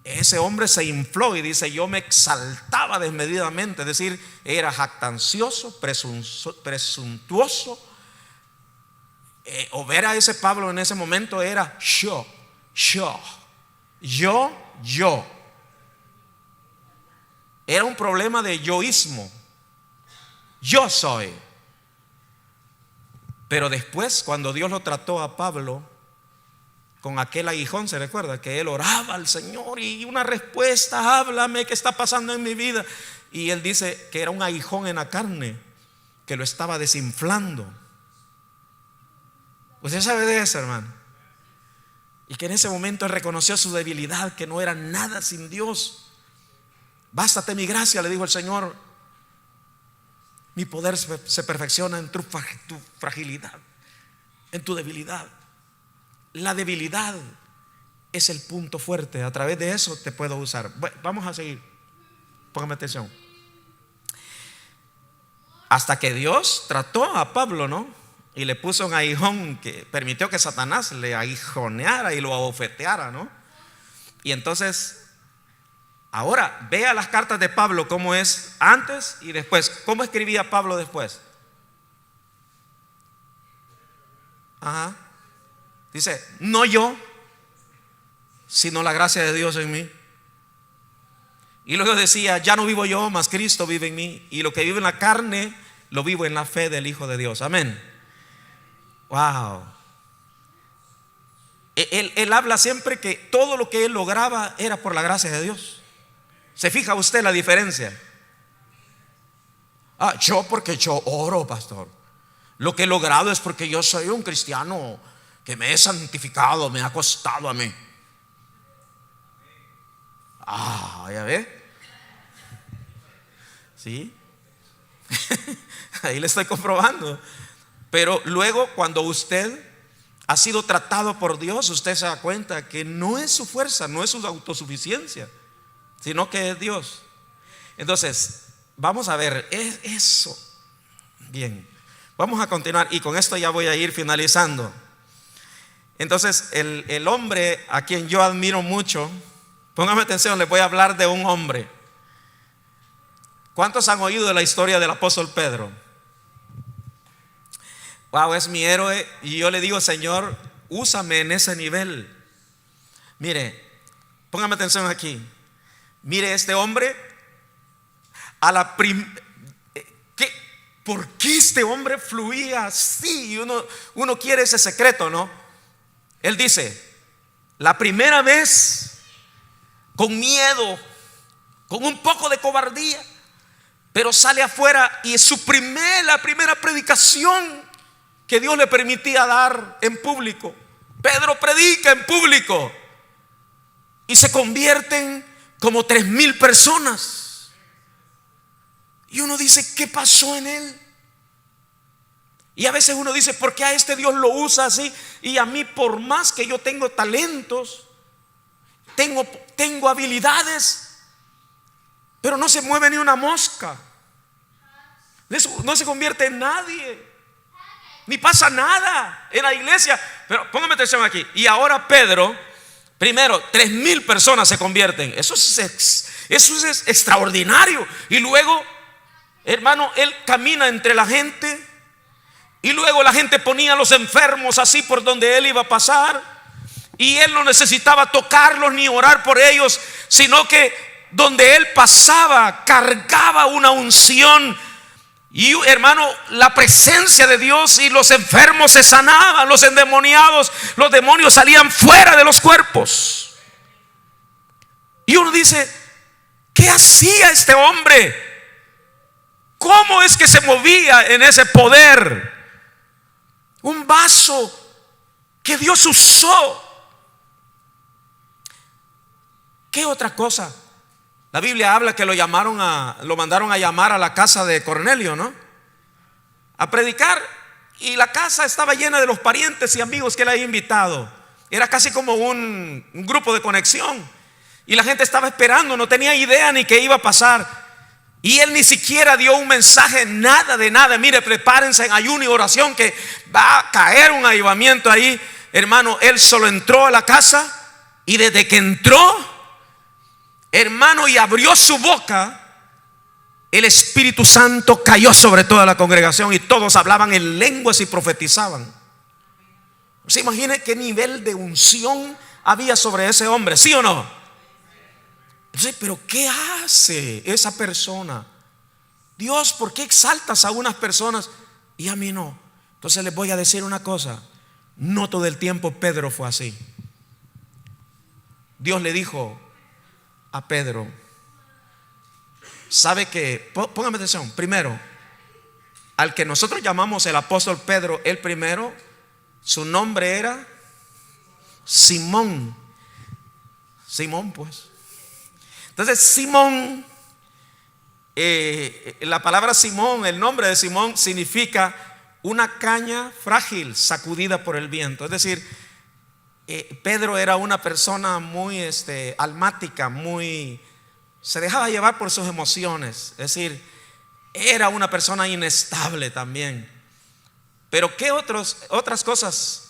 ese hombre se infló y dice, yo me exaltaba desmedidamente, es decir, era jactancioso, presuntuoso. O ver a ese Pablo en ese momento era yo. Era un problema de yoísmo. Yo soy. Pero después, cuando Dios lo trató a Pablo con aquel aguijón, se recuerda que él oraba al Señor y una respuesta, háblame, ¿qué está pasando en mi vida? Y él dice que era un aguijón en la carne que lo estaba desinflando. Usted sabe de eso, hermano. Y que en ese momento él reconoció su debilidad, que no era nada sin Dios. Bástate mi gracia, le dijo el Señor. Mi poder se perfecciona en tu fragilidad, en tu debilidad. La debilidad es el punto fuerte. A través de eso te puedo usar. Bueno, vamos a seguir. Póngame atención. Hasta que Dios trató a Pablo, ¿no? Y le puso un aguijón que permitió que Satanás le aguijoneara y lo abofeteara, ¿no? Y entonces, ahora vea las cartas de Pablo, cómo es antes y después. ¿Cómo escribía Pablo después? Ajá. Dice, no yo, sino la gracia de Dios en mí. Y luego decía, ya no vivo yo, mas Cristo vive en mí. Y lo que vivo en la carne, lo vivo en la fe del Hijo de Dios. Amén. Wow. Él habla siempre que todo lo que él lograba era por la gracia de Dios. ¿Se fija usted la diferencia? Yo porque yo oro, pastor. Lo que he logrado es porque yo soy un cristiano que me he santificado, me ha costado a mí. Ya ve. ¿Sí? Ahí le estoy comprobando. Pero luego, cuando usted ha sido tratado por Dios, usted se da cuenta que no es su fuerza, no es su autosuficiencia, sino que es Dios. Entonces, vamos a ver eso. Bien, vamos a continuar y con esto ya voy a ir finalizando. Entonces, el hombre a quien yo admiro mucho, póngame atención, les voy a hablar de un hombre. ¿Cuántos han oído de la historia del apóstol Pedro? Wow, es mi héroe. Y yo le digo, Señor, úsame en ese nivel. Mire, póngame atención aquí. Mire, este hombre ¿por qué este hombre fluía así? Uno quiere ese secreto, ¿no? Él dice, la primera vez, con miedo, con un poco de cobardía, pero sale afuera y la primera predicación que Dios le permitía dar en público. Pedro predica en público y se convierten como 3,000 personas. Y uno dice, ¿qué pasó en él? Y a veces uno dice, ¿por qué a este Dios lo usa así? Y a mí, por más que yo tengo talentos, tengo habilidades, pero no se mueve ni una mosca. No se convierte en nadie, ni pasa nada en la iglesia. Pero póngame atención aquí. Y ahora Pedro, primero 3,000 personas se convierten. Eso es extraordinario. Y luego, hermano, él camina entre la gente. Y luego la gente ponía a los enfermos así por donde él iba a pasar. Y él no necesitaba tocarlos ni orar por ellos, sino que donde él pasaba cargaba una unción. Y hermano, la presencia de Dios, y los enfermos se sanaban, los endemoniados, los demonios salían fuera de los cuerpos. Y uno dice, ¿qué hacía este hombre? ¿Cómo es que se movía en ese poder? Un vaso que Dios usó. ¿Qué otra cosa? La Biblia habla que lo mandaron a llamar a la casa de Cornelio, ¿no? A predicar. Y la casa estaba llena de los parientes y amigos que él había invitado. Era casi como un grupo de conexión. Y la gente estaba esperando, no tenía idea ni qué iba a pasar. Y él ni siquiera dio un mensaje, nada de nada. Mire, prepárense en ayuno y oración que va a caer un avivamiento ahí. Hermano, él solo entró a la casa y desde que entró, hermano, y abrió su boca, el Espíritu Santo cayó sobre toda la congregación y todos hablaban en lenguas y profetizaban. ¿Se imagina qué nivel de unción había sobre ese hombre? ¿Sí o no? Entonces, pero ¿qué hace esa persona? Dios, ¿por qué exaltas a unas personas y a mí no? Entonces les voy a decir una cosa. No todo el tiempo Pedro fue así. Dios le dijo a Pedro, sabe que, póngame atención, primero, al que nosotros llamamos el apóstol Pedro, el primero, su nombre era Simón. Simón, pues. Entonces, Simón, la palabra Simón, el nombre de Simón significa una caña frágil sacudida por el viento. Es decir, Pedro era una persona muy almática, se dejaba llevar por sus emociones. Es decir, era una persona inestable también. Pero ¿qué otras cosas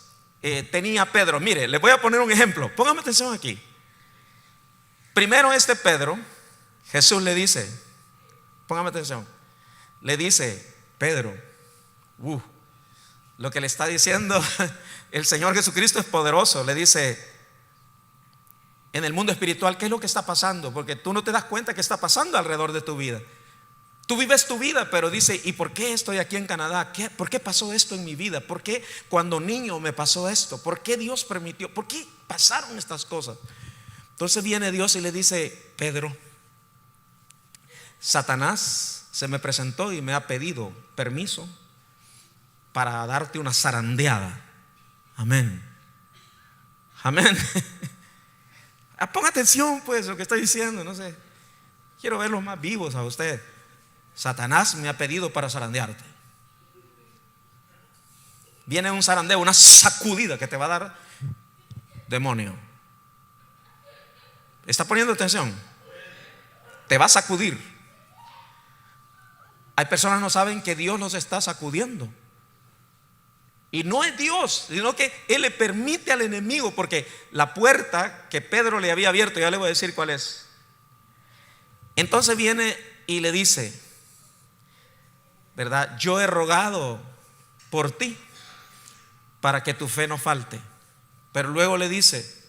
tenía Pedro? Mire, les voy a poner un ejemplo. Póngame atención aquí. Primero Pedro, Jesús le dice, póngame atención, le dice, Pedro, lo que le está diciendo el Señor Jesucristo es poderoso. Le dice, en el mundo espiritual, ¿qué es lo que está pasando? Porque tú no te das cuenta que está pasando alrededor de tu vida. Tú vives tu vida, pero dice, ¿y por qué estoy aquí en Canadá? ¿Por qué pasó esto en mi vida? ¿Por qué cuando niño me pasó esto? ¿Por qué Dios permitió? ¿Por qué pasaron estas cosas? Entonces viene Dios y le dice, Pedro, Satanás se me presentó y me ha pedido permiso para darte una zarandeada. Amén. Amén. Ponga atención pues lo que estoy diciendo. No sé, quiero verlos más vivos a usted. Satanás me ha pedido para zarandearte. Viene un zarandeo, una sacudida que te va a dar demonio. ¿Está poniendo atención? Te va a sacudir. Hay personas que no saben que Dios los está sacudiendo. Y no es Dios, sino que Él le permite al enemigo, porque la puerta que Pedro le había abierto, ya le voy a decir cuál es. Entonces viene y le dice, ¿verdad? Yo he rogado por ti para que tu fe no falte. Pero luego le dice,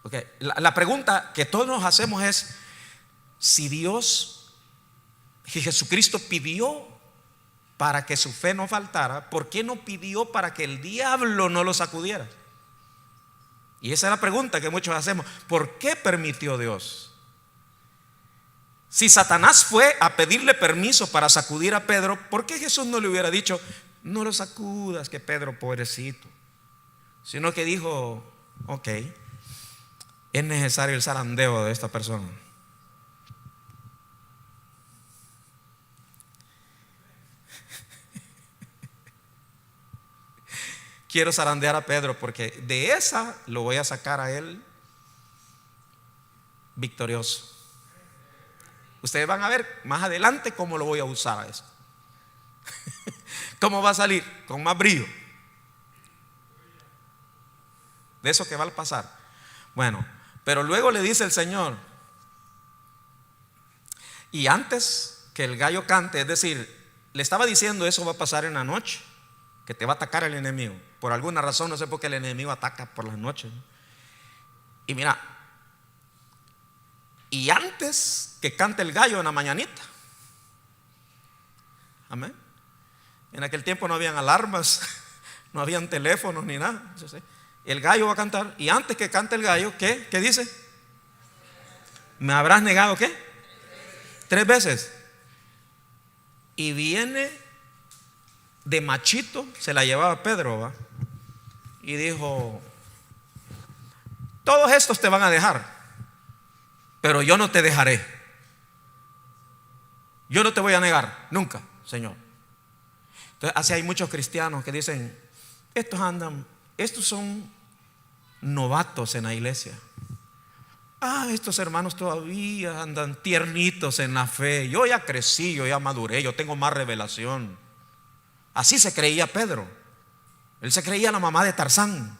okay, la pregunta que todos nos hacemos es, si Jesucristo pidió para que su fe no faltara, ¿por qué no pidió para que el diablo no lo sacudiera? Y esa es la pregunta que muchos hacemos. ¿Por qué permitió Dios? Si Satanás fue a pedirle permiso para sacudir a Pedro, ¿por qué Jesús no le hubiera dicho, no lo sacudas, que Pedro, pobrecito? Sino que dijo, ok, es necesario el zarandeo de esta persona. Quiero zarandear a Pedro porque de esa lo voy a sacar a él victorioso. Ustedes van a ver más adelante cómo lo voy a usar a eso. ¿Cómo va a salir? Con más brillo. De eso que va a pasar. Bueno, pero luego le dice el Señor, y antes que el gallo cante, es decir, le estaba diciendo, eso va a pasar en la noche, que te va a atacar el enemigo. Por alguna razón, no sé por qué el enemigo ataca por las noches. Y mira, y antes que cante el gallo en la mañanita, amén. En aquel tiempo no habían alarmas, no habían teléfonos ni nada. El gallo va a cantar, y antes que cante el gallo, ¿qué dice? ¿Me habrás negado qué? 3 veces. Y viene de machito, se la llevaba Pedro, ¿va? Y dijo, todos estos te van a dejar, pero yo no te dejaré. Yo no te voy a negar, nunca, Señor. Entonces, así hay muchos cristianos que dicen, estos son novatos en la iglesia. Estos hermanos todavía andan tiernitos en la fe. Yo ya crecí, yo ya maduré, yo tengo más revelación. Así se creía Pedro. Él se creía la mamá de Tarzán.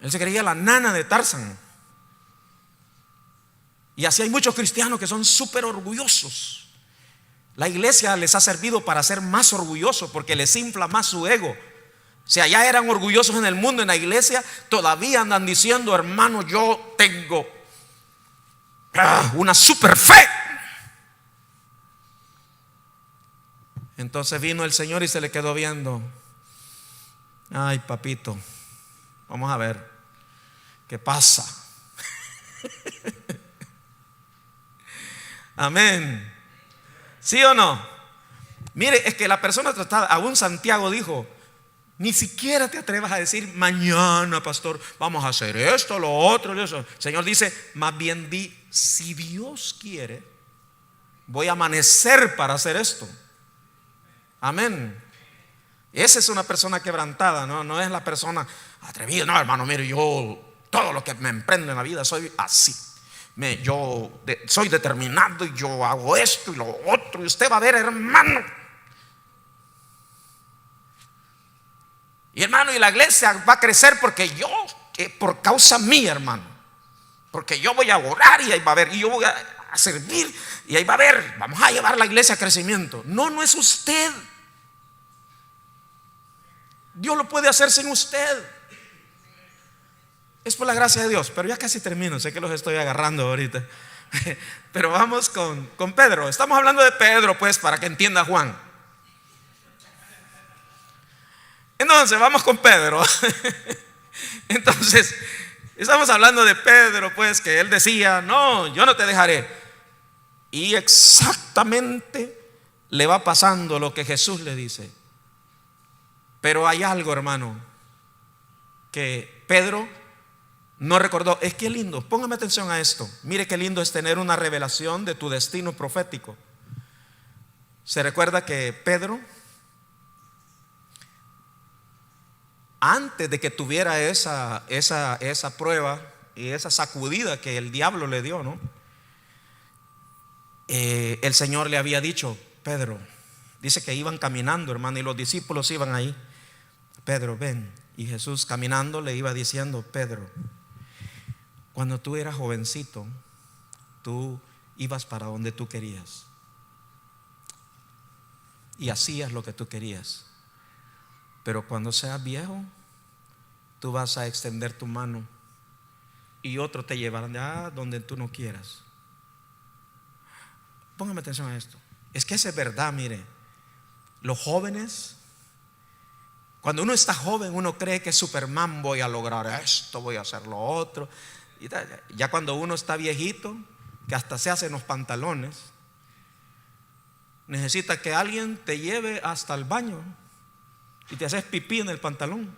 Él se creía la nana de Tarzán. Y así hay muchos cristianos que son súper orgullosos. La iglesia les ha servido para ser más orgullosos, porque les infla más su ego. Si allá eran orgullosos en el mundo, en la iglesia todavía andan diciendo, hermano, yo tengo una super fe. Entonces vino el Señor y se le quedó viendo. Ay, papito, vamos a ver qué pasa. Amén. ¿Sí o no? Mire, es que la persona tratada, aún Santiago dijo, Ni siquiera te atrevas a decir: mañana, pastor, vamos a hacer esto, lo otro, eso. El Señor dice: más bien di: si Dios quiere, voy a amanecer para hacer esto. Amén. Esa es una persona quebrantada, no es la persona atrevida. No, hermano, mire, yo todo lo que me emprendo en la vida soy así. Yo soy determinado y yo hago esto y lo otro. Y usted va a ver, hermano. Y hermano, y la iglesia va a crecer porque por causa mía, hermano. Porque yo voy a orar y ahí va a haber, y yo voy a servir y ahí va a haber, vamos a llevar la iglesia a crecimiento. No es usted. Dios lo puede hacer sin usted. Es por la gracia de Dios. Pero ya casi termino, sé que los estoy agarrando ahorita. Pero vamos con Pedro. Estamos hablando de Pedro, pues, para que entienda Juan. Entonces, vamos con Pedro. Entonces, estamos hablando de Pedro, pues, que él decía: no, yo no te dejaré. Y exactamente le va pasando lo que Jesús le dice. Pero hay algo, hermano, que Pedro no recordó. Es que lindo, póngame atención a esto. Mire qué lindo es tener una revelación de tu destino profético. Se recuerda que Pedro, antes de que tuviera esa prueba y esa sacudida que el diablo le dio, ¿no? El Señor le había dicho: Pedro, dice que iban caminando, hermano, y los discípulos iban ahí. Pedro, ven. Y Jesús caminando le iba diciendo: Pedro, cuando tú eras jovencito, tú ibas para donde tú querías y hacías lo que tú querías. Pero cuando seas viejo, tú vas a extender tu mano y otro te llevará a donde tú no quieras. Póngame atención a esto. Es que eso es verdad, mire. Los jóvenes, cuando uno está joven, uno cree que Superman: voy a lograr esto, voy a hacer lo otro. Y ya cuando uno está viejito, que hasta se hacen los pantalones, necesita que alguien te lleve hasta el baño y te haces pipí en el pantalón.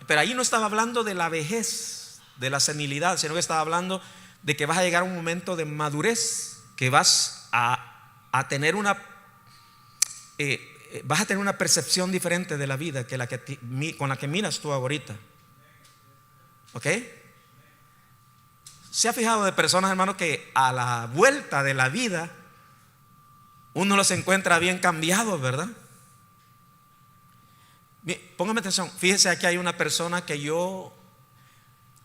Pero ahí no estaba hablando de la vejez, de la senilidad, sino que estaba hablando de que vas a llegar a un momento de madurez, que vas a tener una percepción diferente de la vida que con la que miras tú ahorita. ¿Ok? ¿Se ha fijado de personas, hermano, que a la vuelta de la vida uno los encuentra bien cambiados, verdad? Póngame atención. Fíjese, aquí hay una persona que yo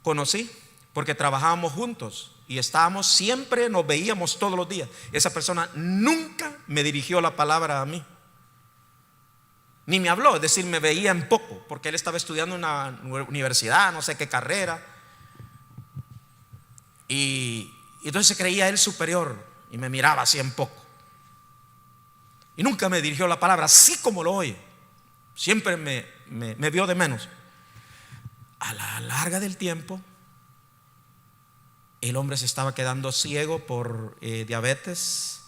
conocí porque trabajábamos juntos y siempre nos veíamos todos los días. Esa persona nunca me dirigió la palabra a mí, ni me habló, es decir, me veía en poco, porque él estaba estudiando en una universidad, no sé qué carrera, y entonces se creía él superior y me miraba así en poco, y nunca me dirigió la palabra, así como lo oye. Siempre me vio de menos. A la larga del tiempo, el hombre se estaba quedando ciego por diabetes.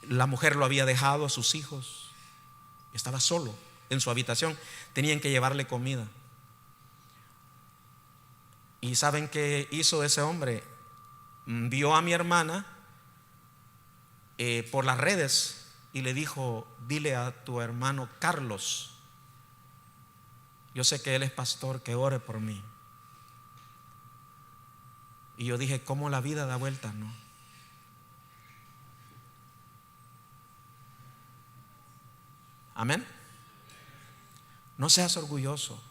La mujer lo había dejado a sus hijos. Estaba solo en su habitación. Tenían que llevarle comida. ¿Y saben qué hizo ese hombre? Vio a mi hermana por las redes y le dijo: dile a tu hermano Carlos, yo sé que él es pastor, que ore por mí. Y yo dije: ¿cómo la vida da vueltas, no? Amén. No seas orgulloso,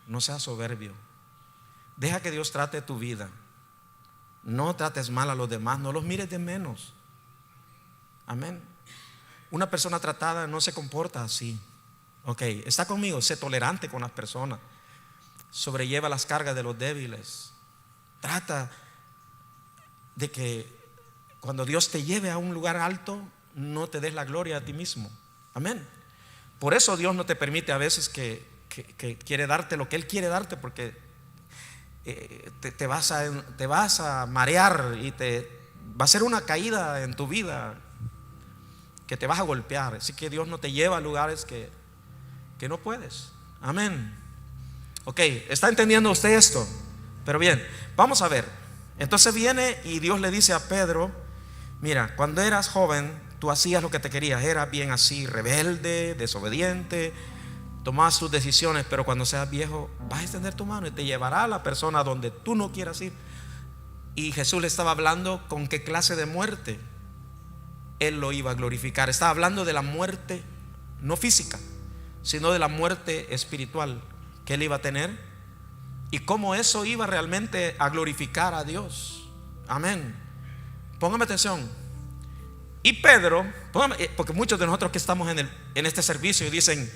no seas soberbio. Deja que Dios trate tu vida. No trates mal a los demás, no los mires de menos. Amén. Una persona tratada no se comporta así. Ok, está conmigo. Sé tolerante con las personas. Sobrelleva las cargas de los débiles. Trata de que cuando Dios te lleve a un lugar alto, no te des la gloria a ti mismo. Amén. Por eso Dios no te permite a veces que quiere darte lo que Él quiere darte, porque te vas a marear y va a ser una caída en tu vida que te vas a golpear. Así que Dios no te lleva a lugares que que no puedes. Amén. Ok, ¿está entendiendo usted esto? Pero bien, vamos a ver. Entonces viene y Dios le dice a Pedro: mira, cuando eras joven tú hacías lo que te querías, eras bien así, rebelde, desobediente, tomabas tus decisiones, pero cuando seas viejo vas a extender tu mano y te llevará a la persona donde tú no quieras ir. Y Jesús le estaba hablando con qué clase de muerte Él lo iba a glorificar. Estaba hablando de la muerte no física, sino de la muerte espiritual que Él iba a tener, y cómo eso iba realmente a glorificar a Dios. Amén. Póngame atención. Y Pedro, porque muchos de nosotros que estamos en este servicio dicen,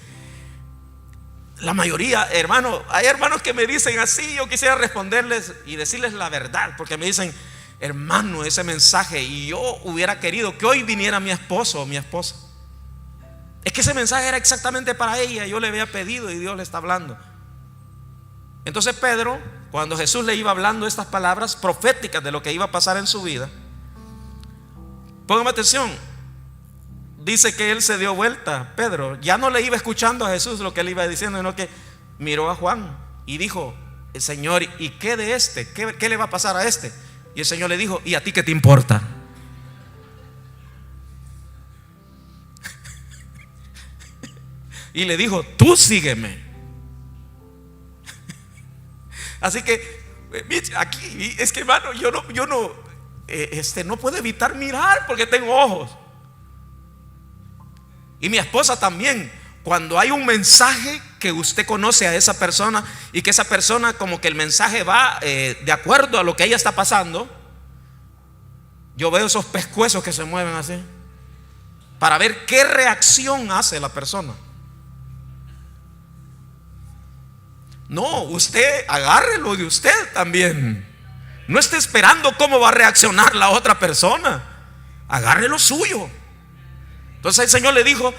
la mayoría, hermano, hay hermanos que me dicen así. Yo quisiera responderles y decirles la verdad, porque me dicen: hermano, ese mensaje, y yo hubiera querido que hoy viniera mi esposo o mi esposa. Es que ese mensaje era exactamente para ella. Yo le había pedido y Dios le está hablando. Entonces Pedro, cuando Jesús le iba hablando estas palabras proféticas de lo que iba a pasar en su vida, póngame atención, dice que él se dio vuelta. Pedro ya no le iba escuchando a Jesús lo que él iba diciendo, sino que miró a Juan y dijo: Señor, ¿y qué de este? ¿Qué le va a pasar a este? Y el Señor le dijo: ¿y a ti qué te importa? Y le dijo: tú sígueme. Así que aquí es que, hermano, yo no puedo evitar mirar porque tengo ojos. Y mi esposa también. Cuando hay un mensaje que usted conoce a esa persona y que esa persona como que el mensaje va de acuerdo a lo que ella está pasando, yo veo esos pescuezos que se mueven así para ver qué reacción hace la persona. No, usted agárrelo de usted también. No esté esperando cómo va a reaccionar la otra persona. Agarre lo suyo. Entonces el Señor le dijo: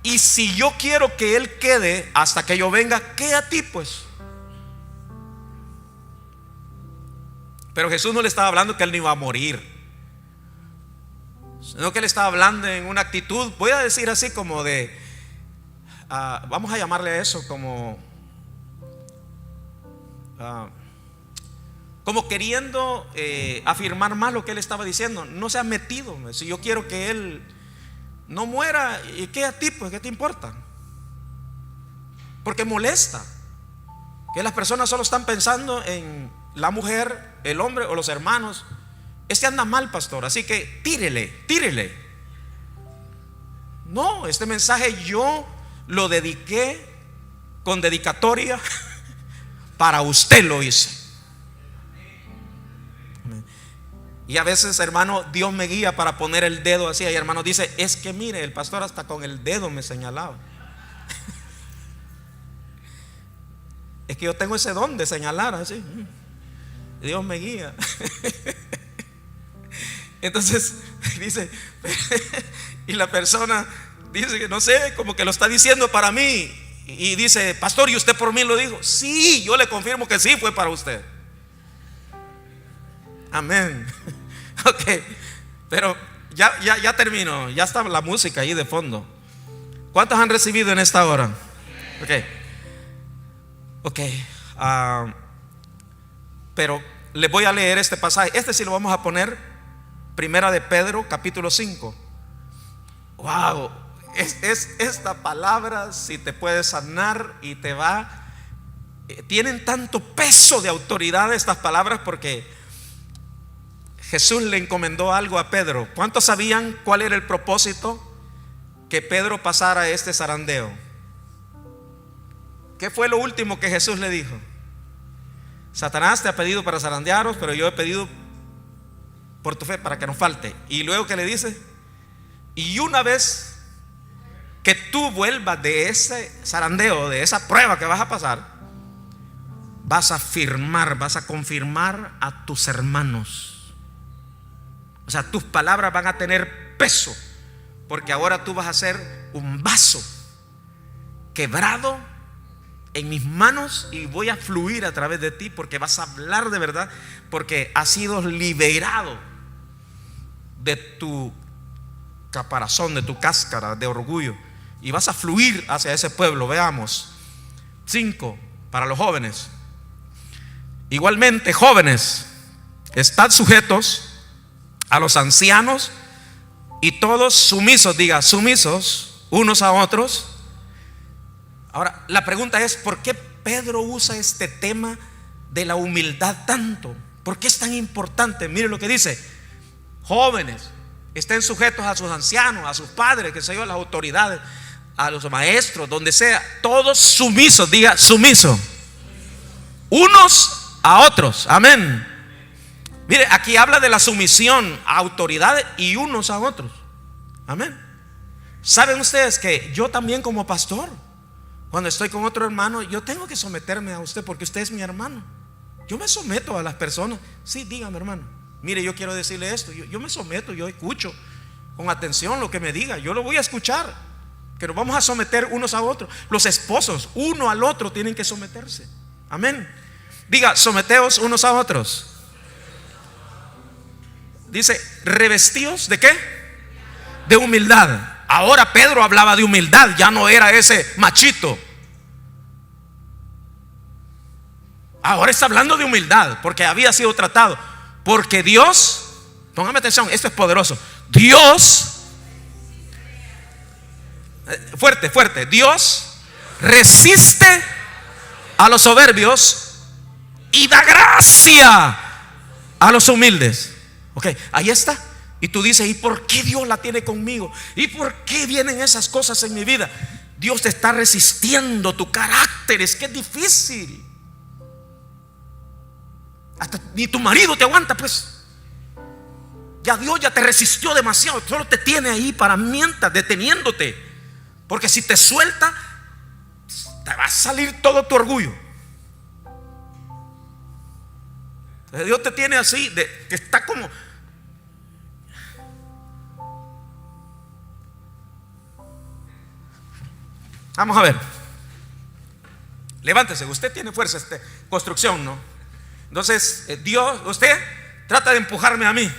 y si yo quiero que él quede hasta que yo venga, ¿qué a ti pues? Pero Jesús no le estaba hablando que él no iba a morir, sino que él estaba hablando en una actitud, voy a decir así, como de vamos a llamarle a eso como queriendo afirmar más lo que él estaba diciendo. No se ha metido. Si yo quiero que él no muera, ¿y qué a ti pues? ¿Qué te importa? Porque molesta que las personas solo están pensando en la mujer, el hombre o los hermanos. Este anda mal, pastor, así que tírele. No, este mensaje yo lo dediqué con dedicatoria. Para usted lo hice. Y a veces, hermano, Dios me guía para poner el dedo así. Y hermano dice: es que mire, el pastor hasta con el dedo me señalaba. Es que yo tengo ese don de señalar así. Dios me guía. Entonces dice, y la persona dice que no sé, como que lo está diciendo para mí. Y dice: pastor, ¿y usted por mí lo dijo? Sí, yo le confirmo que sí fue para usted. Amén. Ok, pero ya termino. Ya está la música ahí de fondo. ¿Cuántos han recibido en esta hora? Ok. Pero les voy a leer este pasaje. Este sí lo vamos a poner. Primera de Pedro, capítulo 5. Wow. Es esta palabra, si te puede sanar y te va. Tienen tanto peso de autoridad estas palabras porque Jesús le encomendó algo a Pedro. ¿Cuántos sabían cuál era el propósito que Pedro pasara este zarandeo? ¿Qué fue lo último que Jesús le dijo? Satanás te ha pedido para zarandearos, pero yo he pedido por tu fe para que no falte. Y luego que le dice: y una vez que tú vuelvas de ese zarandeo, de esa prueba que vas a pasar, vas a confirmar a tus hermanos. O sea, tus palabras van a tener peso, porque ahora tú vas a ser un vaso quebrado en mis manos y voy a fluir a través de ti, porque vas a hablar de verdad, porque has sido liberado de tu caparazón, de tu cáscara de orgullo, y vas a fluir hacia ese pueblo. Veamos. 5, para los jóvenes. Igualmente, jóvenes, estad sujetos a los ancianos y todos sumisos, diga, sumisos unos a otros. Ahora, la pregunta es, ¿por qué Pedro usa este tema de la humildad tanto? ¿Por qué es tan importante? Mire lo que dice: jóvenes, estén sujetos a sus ancianos, a sus padres, que se yo, a las autoridades, a los maestros, donde sea, todos sumisos, diga, sumiso, unos a otros. Amén. Mire, aquí habla de la sumisión a autoridades y unos a otros. Amén. ¿Saben ustedes que yo también, como pastor, cuando estoy con otro hermano, yo tengo que someterme a usted porque usted es mi hermano? Yo me someto a las personas. Sí, dígame, hermano. Mire, yo quiero decirle esto. Yo me someto, yo escucho con atención lo que me diga. Yo lo voy a escuchar. Que nos vamos a someter unos a otros. Los esposos, uno al otro, tienen que someterse. Amén. Diga, someteos unos a otros. Dice, revestidos ¿de qué? De humildad. Ahora Pedro hablaba de humildad, ya no era ese machito. Ahora está hablando de humildad, porque había sido tratado. Porque Dios, póngame atención, esto es poderoso. Dios, fuerte, fuerte, Dios resiste a los soberbios y da gracia a los humildes. Ok, ahí está. Y tú dices, ¿y por qué Dios la tiene conmigo? ¿Y por qué vienen esas cosas en mi vida? Dios te está resistiendo tu carácter. Es que es difícil. Hasta ni tu marido te aguanta, pues. Ya Dios ya te resistió demasiado. Solo te tiene ahí para mientras, deteniéndote. Porque si te suelta, te va a salir todo tu orgullo. Dios te tiene así, que está como... Vamos a ver. Levántese, usted tiene fuerza, construcción, ¿no? Entonces, Dios, usted trata de empujarme a mí,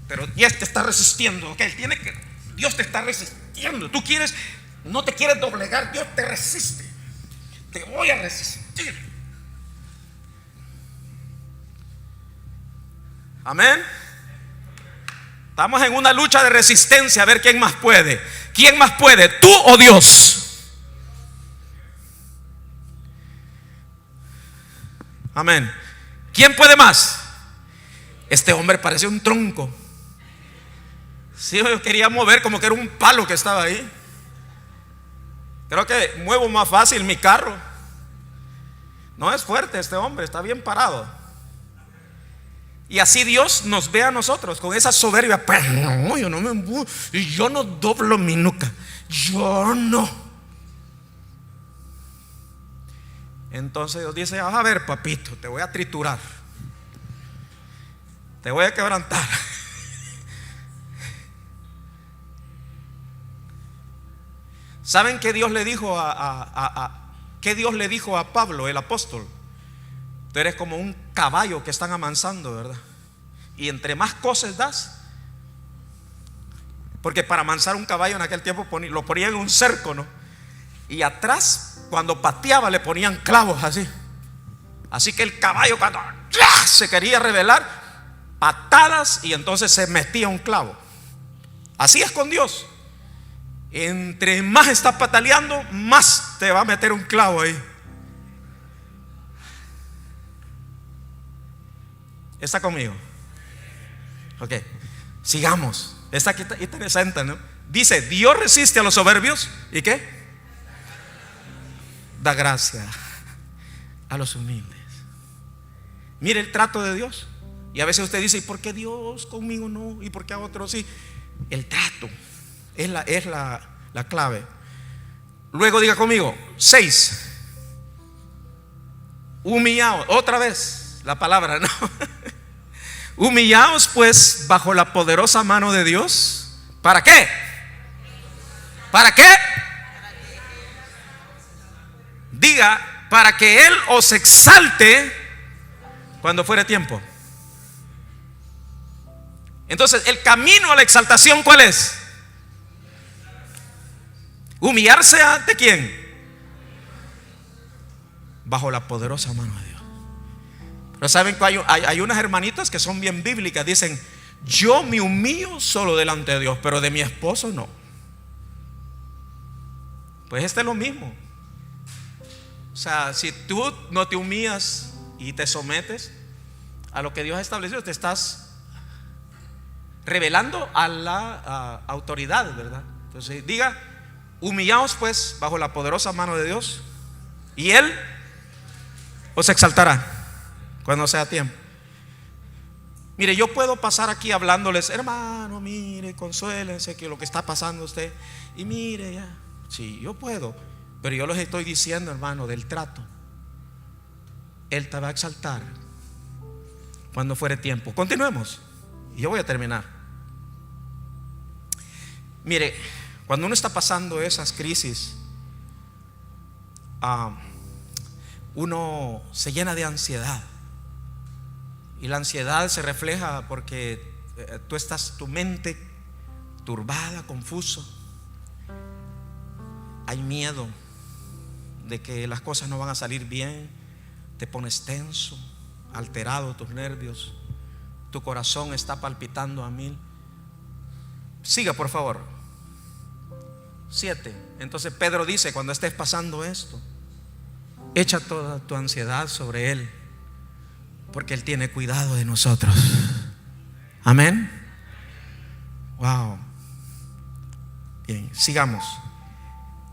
pero Dios te está resistiendo, ¿ok? Dios te está resistiendo. Tú quieres, no te quieres doblegar, Dios te resiste. Te voy a resistir. Amén. Estamos en una lucha de resistencia, a ver quién más puede. ¿Quién más puede? ¿Tú o Dios? Amén. ¿Quién puede más? Este hombre parecía un tronco. Sí, yo quería mover como que era un palo que estaba ahí. Creo que muevo más fácil mi carro. No es fuerte este hombre, está bien parado. Y así Dios nos ve a nosotros con esa soberbia. Pues no, yo no doblo mi nuca. Yo no. Entonces Dios dice, a ver, papito, te voy a triturar, te voy a quebrantar. ¿Saben qué Dios le dijo qué Dios le dijo a Pablo, el apóstol? Tú eres como un caballo que están amansando, ¿verdad? Y entre más cosas das, porque para amansar un caballo en aquel tiempo lo ponían en un cerco, ¿no? Y atrás, cuando pateaba, le ponían clavos así. Así que el caballo, cuando se quería rebelar, patadas, y entonces se metía un clavo. Así es con Dios. Entre más estás pataleando, más te va a meter un clavo ahí. ¿Está conmigo? Ok, sigamos. Esta aquí está interesante, ¿no? Dice, Dios resiste a los soberbios. ¿Y qué? Da gracia a los humildes. Mire el trato de Dios. Y a veces usted dice, ¿y por qué Dios conmigo no? ¿Y por qué a otros sí? El trato es la clave. Luego diga conmigo, 6. Humillaos. Otra vez la palabra, ¿no? Humillaos pues bajo la poderosa mano de Dios. ¿Para qué? ¿Para qué? Diga, para que Él os exalte cuando fuere tiempo. Entonces, el camino a la exaltación, ¿cuál es? Humillarse ante quién? Bajo la poderosa mano de Dios. Pero saben que hay unas hermanitas que son bien bíblicas. Dicen: yo me humillo solo delante de Dios, pero de mi esposo no. Pues este es lo mismo. O sea, si tú no te humillas y te sometes a lo que Dios ha establecido, te estás revelando a la autoridad, ¿verdad? Entonces diga: humillaos pues bajo la poderosa mano de Dios, y Él os exaltará cuando sea tiempo. Mire, yo puedo pasar aquí hablándoles: hermano, mire, consuélense que lo que está pasando usted, y mire ya. Sí, yo puedo, pero yo les estoy diciendo, hermano, del trato. Él te va a exaltar cuando fuere tiempo. Continuemos, y yo voy a terminar. Mire, cuando uno está pasando esas crisis, uno se llena de ansiedad. Y la ansiedad se refleja porque tu mente turbada, confuso. Hay miedo de que las cosas no van a salir bien. Te pones tenso, alterado tus nervios. Tu corazón está palpitando a 1000. Siga, por favor. 7. Entonces Pedro dice: cuando estés pasando esto, echa toda tu ansiedad sobre Él, porque Él tiene cuidado de nosotros. Amén. Wow. Bien, sigamos.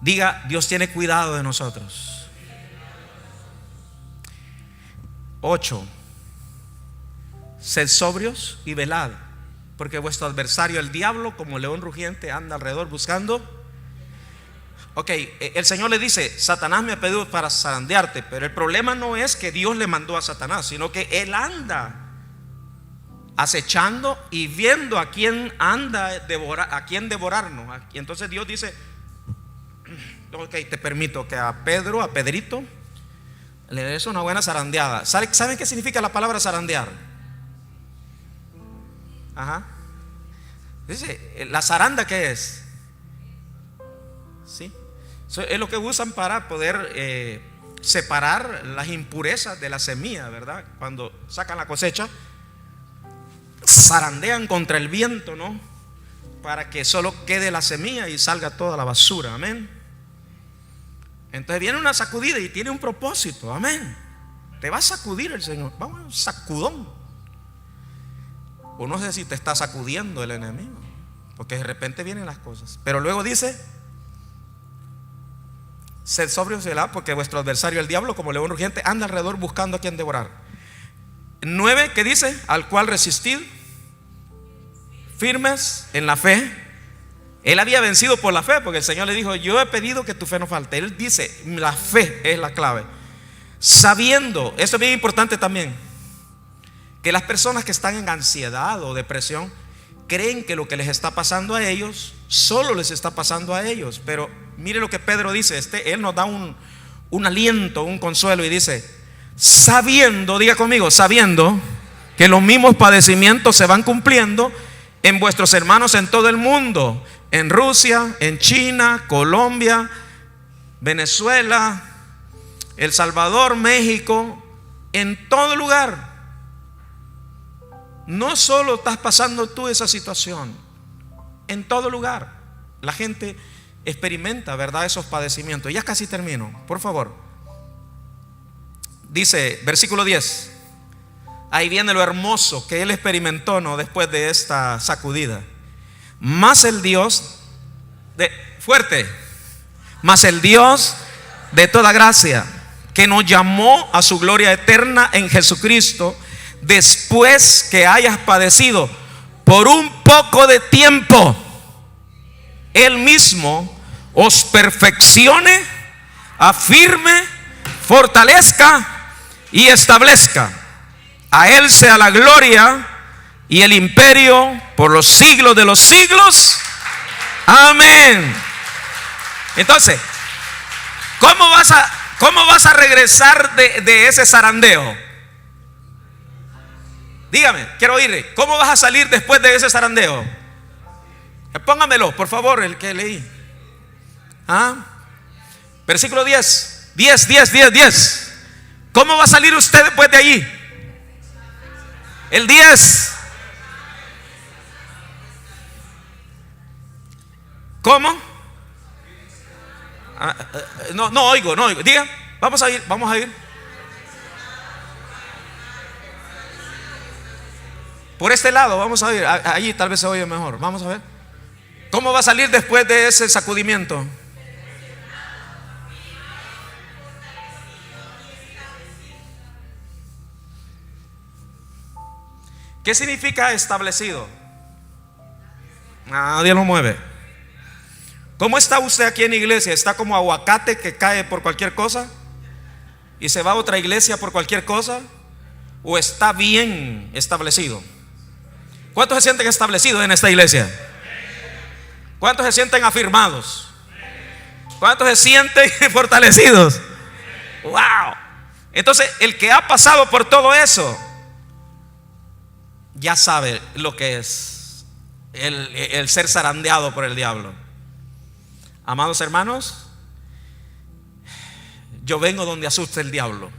Diga: Dios tiene cuidado de nosotros. 8. Sed sobrios y velad, porque vuestro adversario el diablo, como león rugiente, anda alrededor buscando. Ok, el Señor le dice: Satanás me ha pedido para zarandearte. Pero el problema no es que Dios le mandó a Satanás, sino que él anda acechando y viendo a quién anda a quién devorarnos. Y entonces Dios dice: ok, te permito que a Pedrito le des una buena zarandeada. ¿Saben qué significa la palabra zarandear? Ajá. Dice: ¿la zaranda qué es? Sí. Es lo que usan para poder separar las impurezas de la semilla, ¿verdad? Cuando sacan la cosecha, zarandean contra el viento, ¿no? Para que solo quede la semilla y salga toda la basura. Amén. Entonces viene una sacudida y tiene un propósito. Amén. Te va a sacudir el Señor. Vamos, un sacudón. O no sé si te está sacudiendo el enemigo, porque de repente vienen las cosas. Pero luego dice: sed sobrios y velad, porque vuestro adversario el diablo, como león rugiente, anda alrededor buscando a quien devorar. 9, ¿qué dice? Al cual resistid firmes en la fe. Él había vencido por la fe, porque el Señor le dijo: yo he pedido que tu fe no falte. Él dice: la fe es la clave. Sabiendo, esto es bien importante también, que las personas que están en ansiedad o depresión creen que lo que les está pasando a ellos solo les está pasando a ellos. Pero mire lo que Pedro dice. Él nos da un aliento, un consuelo, y dice: sabiendo, diga conmigo, sabiendo que los mismos padecimientos se van cumpliendo en vuestros hermanos en todo el mundo, en Rusia, en China, Colombia, Venezuela, El Salvador, México, en todo lugar. No solo estás pasando tú esa situación, en todo lugar la gente experimenta, ¿verdad?, esos padecimientos. Ya casi termino, por favor. Dice, versículo 10. Ahí viene lo hermoso que él experimentó, ¿no?, después de esta sacudida. Mas el Dios mas el Dios de toda gracia, que nos llamó a su gloria eterna en Jesucristo, después que hayas padecido por un poco de tiempo, Él mismo os perfeccione, afirme, fortalezca y establezca. A Él sea la gloria y el imperio por los siglos de los siglos. Amén. Entonces, ¿cómo vas a regresar de ese zarandeo? Dígame, quiero oírle. ¿Cómo vas a salir después de ese zarandeo? Póngamelo, por favor, el que leí. ¿Ah? Versículo 10. 10. ¿Cómo va a salir usted después de allí? El 10. ¿Cómo? No oigo. Diga, vamos a ir. Por este lado, vamos a ir. Allí tal vez se oye mejor. Vamos a ver. ¿Cómo va a salir después de ese sacudimiento? ¿Qué significa establecido? Nadie lo mueve. ¿Cómo está usted aquí en la iglesia? ¿Está como aguacate que cae por cualquier cosa y se va a otra iglesia por cualquier cosa? ¿O está bien establecido? ¿Cuántos se sienten establecidos en esta iglesia? ¿Cuántos se sienten afirmados? ¿Cuántos se sienten fortalecidos? ¡Wow! Entonces, el que ha pasado por todo eso ya sabe lo que es el ser zarandeado por el diablo. Amados hermanos, yo vengo donde asusta el diablo.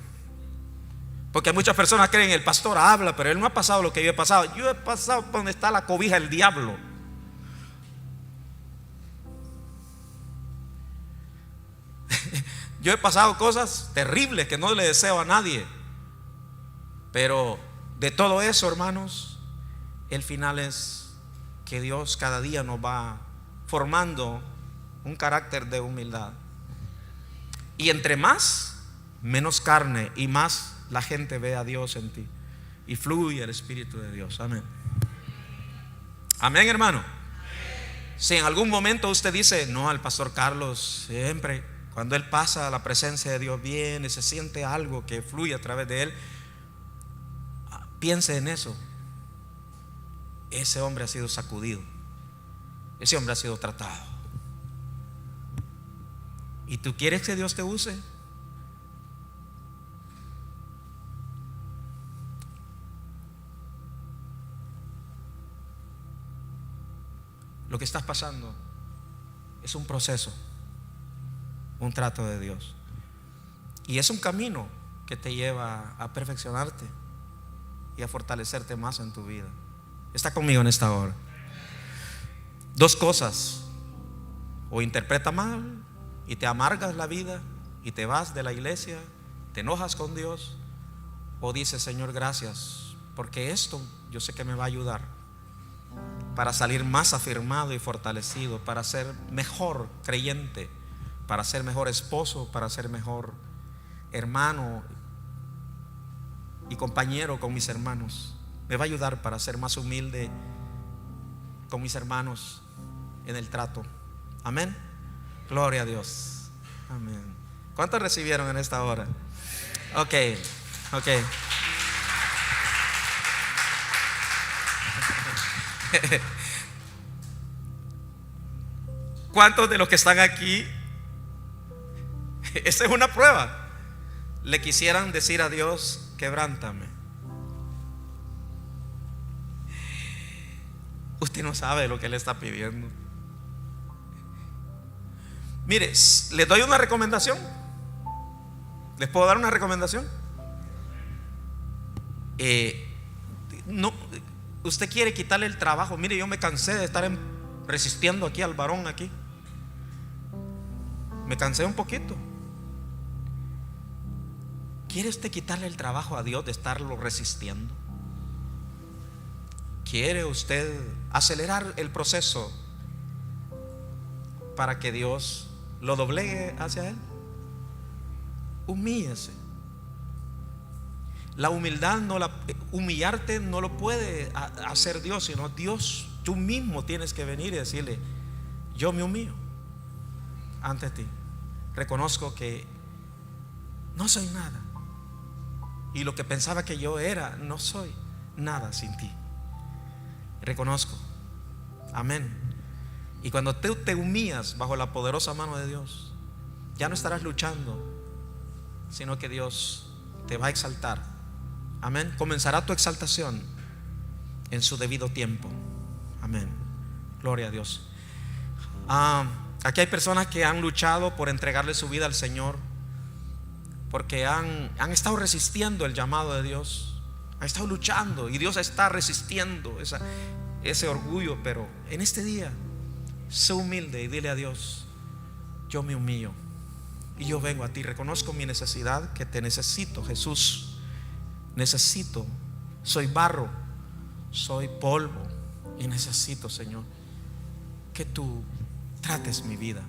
Porque muchas personas creen el pastor habla, pero él no ha pasado lo que yo he pasado. Yo he pasado por donde está la cobija del diablo. Yo he pasado cosas terribles que no le deseo a nadie. Pero de todo eso, hermanos, el final es que Dios cada día nos va formando un carácter de humildad. Y entre más, menos carne, y más la gente ve a Dios en ti y fluye el Espíritu de Dios. Amén. Amén, hermano. Si en algún momento usted dice: no, al pastor Carlos siempre, cuando él pasa, la presencia de Dios viene, se siente algo que fluye a través de él, piense en eso. Ese hombre ha sido sacudido, ese hombre ha sido tratado. ¿Y tú quieres que Dios te use? Lo que estás pasando es un proceso, un trato de Dios. Y es un camino que te lleva a perfeccionarte y a fortalecerte más en tu vida. Está conmigo en esta hora. Dos cosas: o interpreta mal y te amargas la vida y te vas de la iglesia, te enojas con Dios, o dices: Señor, gracias, porque esto yo sé que me va a ayudar para salir más afirmado y fortalecido, para ser mejor creyente, para ser mejor esposo, para ser mejor hermano y compañero con mis hermanos. Me va a ayudar para ser más humilde con mis hermanos en el trato. Amén. Gloria a Dios. Amén. ¿Cuántos recibieron en esta hora? Ok. ¿Cuántos de los que están aquí, esta es una prueba, le quisieran decir a Dios: quebrántame? Usted no sabe lo que le está pidiendo. Mire, les doy una recomendación. ¿Les puedo dar una recomendación? No, usted quiere quitarle el trabajo. Mire, yo me cansé de estar resistiendo aquí al varón aquí. Me cansé un poquito. ¿Quiere usted quitarle el trabajo a Dios de estarlo resistiendo? ¿Quiere usted acelerar el proceso para que Dios lo doblegue hacia Él? Humíllese. La humildad humillarte no lo puede hacer Dios, sino Dios. Tú mismo tienes que venir y decirle: yo me humillo ante ti. Reconozco que no soy nada, y lo que pensaba que yo era, no soy nada sin ti. Reconozco. Amén. Y cuando tú te humillas bajo la poderosa mano de Dios, ya no estarás luchando, sino que Dios te va a exaltar. Amén. Comenzará tu exaltación en su debido tiempo. Amén. Gloria a Dios. Aquí hay personas que han luchado por entregarle su vida al Señor, porque han estado resistiendo el llamado de Dios, han estado luchando y Dios está resistiendo ese orgullo. Pero en este día, sé humilde y dile a Dios: yo me humillo y yo vengo a ti, reconozco mi necesidad, que te necesito, Jesús. Necesito, soy barro, soy polvo y necesito, Señor, que tú trates mi vida.